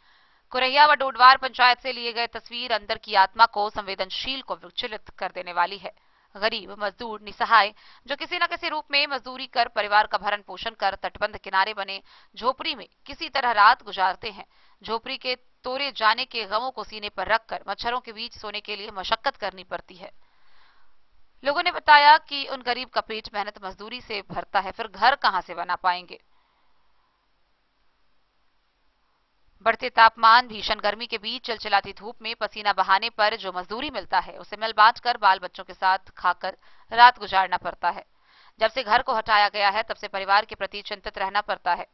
कुरहिया व डोडवार पंचायत से लिए गए तस्वीर अंदर की आत्मा को संवेदनशील को विचलित कर देने वाली है। गरीब, मजदूर, निसहाय जो किसी न किसी रूप में मजदूरी कर परिवार का भरण पोषण कर तटबंध किनारे बने झोपड़ी में किसी तरह रात गुजारते हैं। झोपड़ी के तोड़े जाने के गमों को सीने पर रखकर मच्छरों के बीच सोने के लिए मशक्कत करनी पड़ती है। लोगों ने बताया कि उन गरीब का पेट मेहनत मजदूरी से भरता है, फिर घर कहां से बना पाएंगे। बढ़ते तापमान, भीषण गर्मी के बीच चिलचिलाती धूप में पसीना बहाने पर जो मजदूरी मिलता है उसे मिल बांट कर बाल बच्चों के साथ खाकर रात गुजारना पड़ता है। जब से घर को हटाया गया है तब से परिवार के प्रति चिंतित रहना पड़ता है।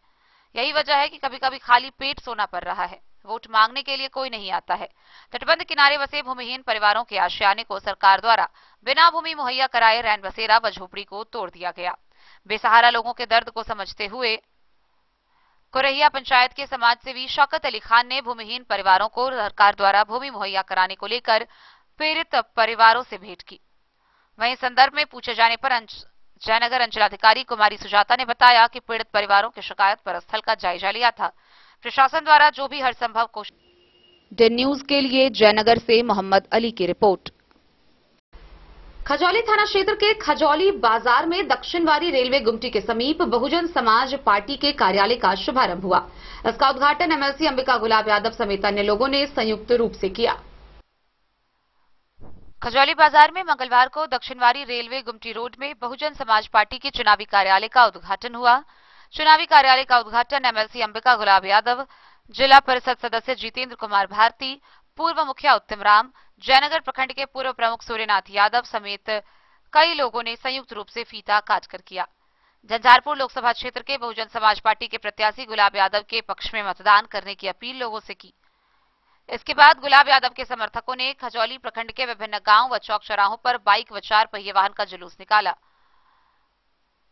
यही वजह है कि कभी कभी खाली पेट सोना पड़ रहा है। वोट मांगने के लिए कोई नहीं आता है। तटबंध किनारे बसे भूमिहीन परिवारों के आशियाने को सरकार द्वारा बिना भूमि मुहैया कराए रैन बसेरा व झोपड़ी को तोड़ दिया गया। बेसहारा लोगों के दर्द को समझते हुए कुरहिया पंचायत के समाजसेवी शौकत अली खान ने भूमिहीन परिवारों को सरकार द्वारा भूमि मुहैया कराने को लेकर पीड़ित परिवारों से भेंट की। वहीं संदर्भ में पूछे जाने पर जयनगर अंचलाधिकारी कुमारी सुजाता ने बताया कि पीड़ित परिवारों की शिकायत पर स्थल का जायजा लिया था। प्रशासन द्वारा जो भी हर संभव कोशिश। डेन न्यूज के लिए जयनगर से मोहम्मद अली की रिपोर्ट। खजौली थाना क्षेत्र के खजौली बाजार में दक्षिणवारी रेलवे गुमटी के समीप बहुजन समाज पार्टी के कार्यालय का शुभारंभ हुआ। इसका उद्घाटन एमएलसी अंबिका गुलाब यादव समेत अन्य लोगों ने संयुक्त रूप से किया। खजौली बाजार में मंगलवार को दक्षिणवारी रेलवे गुमटी रोड में बहुजन समाज पार्टी के चुनावी कार्यालय का उद्घाटन हुआ। चुनावी कार्यालय का उद्घाटन एमएलसी अंबिका गुलाब यादव, जिला परिषद सदस्य जितेंद्र कुमार भारती, पूर्व मुखिया उत्तम राम, जयनगर प्रखंड के पूर्व प्रमुख सूर्यनाथ यादव समेत कई लोगों ने संयुक्त रूप से फीता काटकर किया। झंझारपुर लोकसभा क्षेत्र के बहुजन समाज पार्टी के प्रत्याशी गुलाब यादव के पक्ष में मतदान करने की अपील लोगों से की। इसके बाद गुलाब यादव के समर्थकों ने खजौली प्रखंड के विभिन्न गांव व चौक चौराहों पर बाइक व 4 पहिए वाहन का जुलूस निकाला।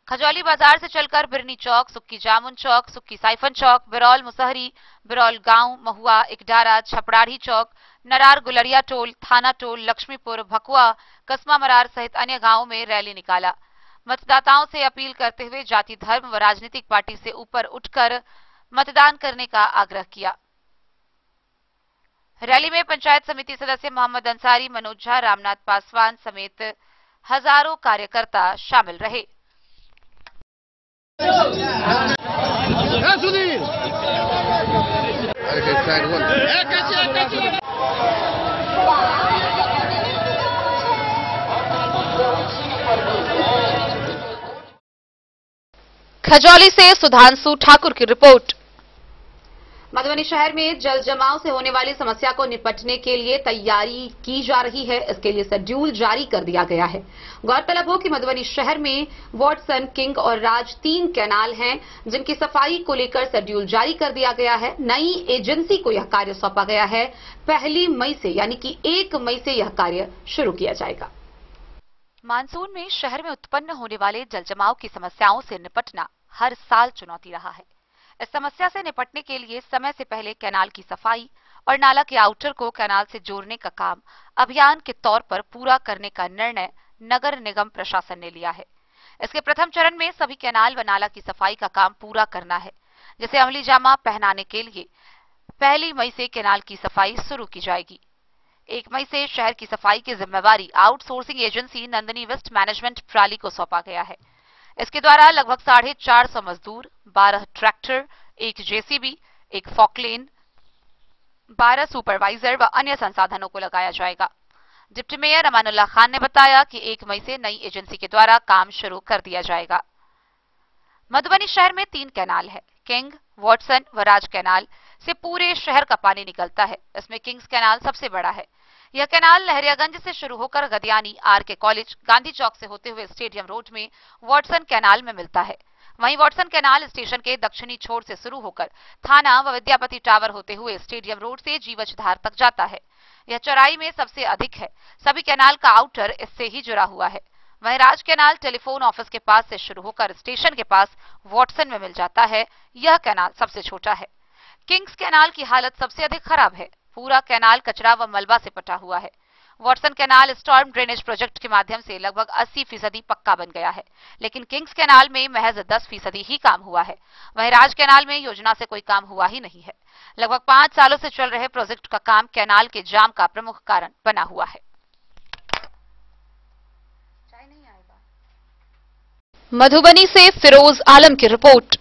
खजौली बाजार से चलकर बिरनी चौक, सुक्की जामुन चौक, सुक्की साइफन चौक, बिरौल मुसहरी, बिरौल गांव, महुआ, इकडारा, छपड़ाढ़ी चौक, नरार गुलरिया टोल, थाना टोल, लक्ष्मीपुर, भकुआ, कस्मा मरार सहित अन्य गांवों में रैली निकाला। मतदाताओं से अपील करते हुए जाति, धर्म व राजनीतिक पार्टी से ऊपर उठकर मतदान करने का आग्रह किया। रैली में पंचायत समिति सदस्य मोहम्मद अंसारी, मनोज झा, रामनाथ पासवान समेत हजारों कार्यकर्ता शामिल रहे। खजौली से सुधांशु ठाकुर की रिपोर्ट। मधुबनी शहर में जल जमाव से होने वाली समस्या को निपटने के लिए तैयारी की जा रही है। इसके लिए शेड्यूल जारी कर दिया गया है। गौरतलब हो कि मधुबनी शहर में वॉटसन, किंग और राज 3 कैनाल हैं, जिनकी सफाई को लेकर शेड्यूल जारी कर दिया गया है। नई एजेंसी को यह कार्य सौंपा गया है। 1 मई से यानी कि 1 मई से यह कार्य शुरू किया जाएगा। मानसून में शहर में उत्पन्न होने वाले जल जमाव की समस्याओं से निपटना हर साल चुनौती रहा है। इस समस्या से निपटने के लिए समय से पहले कैनाल की सफाई और नाला के आउटर को कैनाल से जोड़ने का काम अभियान के तौर पर पूरा करने का निर्णय नगर निगम प्रशासन ने लिया है। इसके प्रथम चरण में सभी कैनाल व नाला की सफाई का काम पूरा करना है, जिसे अमली जामा पहनाने के लिए 1 मई से कैनाल की सफाई शुरू की जाएगी। 1 मई से शहर की सफाई की जिम्मेवारी outsourcing agency Nandini waste management प्राली को सौंपा गया है। इसके द्वारा लगभग 450 मजदूर, 12 ट्रैक्टर, 1 जेसीबी, 1 फॉकलेन, 12 सुपरवाइजर व अन्य संसाधनों को लगाया जाएगा। डिप्टी मेयर अमानुल्लाह खान ने बताया कि 1 मई से नई एजेंसी के द्वारा काम शुरू कर दिया जाएगा। मधुबनी शहर में 3 कैनाल है। किंग, वॉटसन व राज कैनाल से पूरे शहर का पानी निकलता है। इसमें किंग्स कैनाल सबसे बड़ा है। यह कैनाल लहरियागंज से शुरू होकर गदियानी, आरके कॉलेज, गांधी चौक से होते हुए स्टेडियम रोड में वॉटसन कैनाल में मिलता है। वहीं वॉटसन कैनाल स्टेशन के दक्षिणी छोर से शुरू होकर थाना व विद्यापति टावर होते हुए स्टेडियम रोड से जीवछधार तक जाता है। यह चौड़ाई में सबसे अधिक है। सभी कैनाल का आउटर इससे ही जुड़ा हुआ है। वहीं राज कैनाल टेलीफोन ऑफिस के पास से शुरू होकर स्टेशन के पास वॉटसन में मिल जाता है। यह कैनाल सबसे छोटा है। किंग्स कैनाल की हालत सबसे अधिक खराब है। पूरा कैनाल कचरा व मलबा से पटा हुआ है। Watson canal storm drainage project के माध्यम से लगभग 80% पक्का बन गया है, लेकिन किंग्स कैनाल में महज 10% ही काम हुआ है। वहीं राज कैनाल में योजना से कोई काम हुआ ही नहीं है। लगभग 5 सालों से चल रहे प्रोजेक्ट का काम कैनाल के जाम का प्रमुख कारण बना हुआ है। मधुबनी से फिरोज आलम की रिपोर्ट।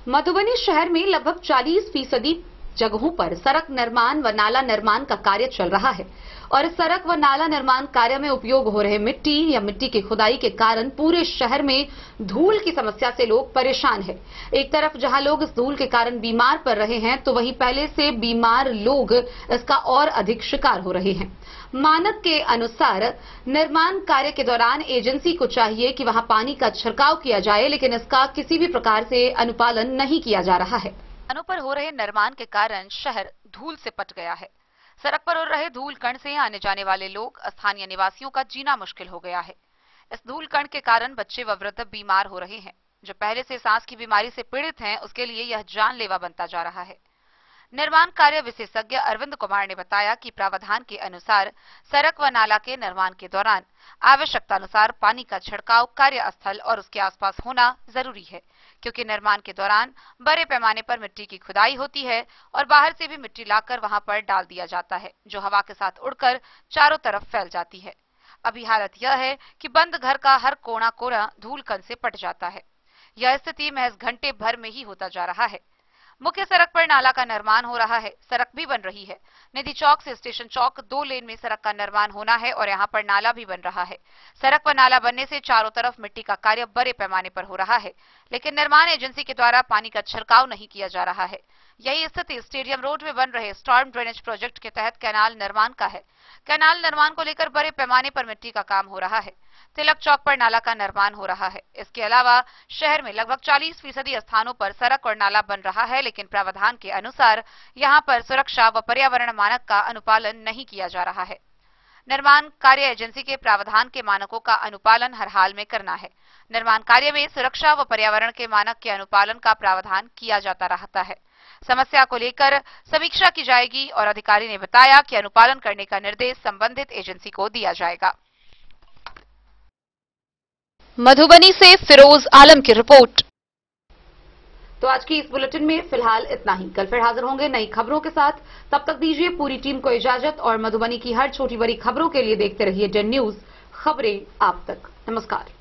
मधुबनी शहर में लगभग 40% जगहों पर सड़क निर्माण व नाला निर्माण का कार्य चल रहा है और इस सड़क व नाला निर्माण कार्य में उपयोग हो रहे मिट्टी या मिट्टी की खुदाई के कारण पूरे शहर में धूल की समस्या से लोग परेशान हैं। एक तरफ जहां लोग इस धूल के कारण बीमार पड़ रहे हैं तो वहीं पहले से बीमार लोग इसका और अधिक शिकार हो रहे हैं। मानक के अनुसार निर्माण कार्य के दौरान एजेंसी को चाहिए कि वहां पानी का छिड़काव किया जाए, लेकिन इसका किसी भी प्रकार से अनुपालन नहीं किया जा रहा है। स्थानों पर हो रहे निर्माण के कारण शहर धूल से पट गया है। सड़क पर उड़ रहे धूल कण से आने जाने वाले लोग, स्थानीय निवासियों का जीना मुश्किल हो गया है। इस धूल कण के कारण बच्चे व वृद्ध बीमार हो रहे हैं। जो पहले से सांस की बीमारी से पीड़ित हैं, उसके लिए यह जानलेवा बनता जा रहा है। निर्माण कार्य विशेषज्ञ अरविंद कुमार ने बताया कि प्रावधान के अनुसार सड़क व नाला के निर्माण के दौरान आवश्यकतानुसार पानी का छिड़काव कार्यस्थल और उसके आसपास होना जरूरी है, क्योंकि निर्माण के दौरान बड़े पैमाने पर मिट्टी की खुदाई होती है और बाहर से भी मिट्टी लाकर वहां पर डाल दिया जाता है, जो हवा के साथ उड़कर चारों तरफ फैल जाती है। अभी हालत यह है कि बंद घर का हर कोना कोना धूल कण से पट जाता है। यह स्थिति महज घंटे भर में ही होता जा रहा है। मुख्य सड़क पर नाला का निर्माण हो रहा है, सड़क भी बन रही है। निधि चौक से स्टेशन चौक 2 लेन में सड़क का निर्माण होना है और यहाँ पर नाला भी बन रहा है। सड़क पर नाला बनने से चारों तरफ मिट्टी का कार्य बड़े पैमाने पर हो रहा है, लेकिन निर्माण एजेंसी के द्वारा पानी का छिड़काव नहीं किया जा रहा है। यही स्थिति स्टेडियम रोड में बन रहे स्टॉर्म ड्रेनेज प्रोजेक्ट के तहत कैनाल निर्माण का है। कैनाल निर्माण को लेकर बड़े पैमाने पर मिट्टी का काम हो रहा है। तिलक चौक पर नाला का निर्माण हो रहा है। इसके अलावा शहर में लगभग 40% स्थानों पर सड़क और नाला बन रहा है, लेकिन प्रावधान के अनुसार यहां पर सुरक्षा व पर्यावरण मानक का अनुपालन नहीं किया जा रहा है। निर्माण कार्य एजेंसी के प्रावधान के मानकों का अनुपालन हर हाल में करना है। निर्माण कार्य में सुरक्षा व पर्यावरण के मानक के अनुपालन का प्रावधान किया जाता रहता है। समस्या को लेकर समीक्षा की जाएगी और अधिकारी ने बताया कि अनुपालन करने का निर्देश संबंधित एजेंसी को दिया जाएगा। मधुबनी से फिरोज आलम की रिपोर्ट। तो आज की इस बुलेटिन में फिलहाल इतना ही। कल फिर हाजिर होंगे नई खबरों के साथ। तब तक दीजिए पूरी टीम को इजाजत और मधुबनी की हर छोटी बड़ी खबरों के लिए देखते रहिए डेन न्यूज, खबरें आप तक। नमस्कार।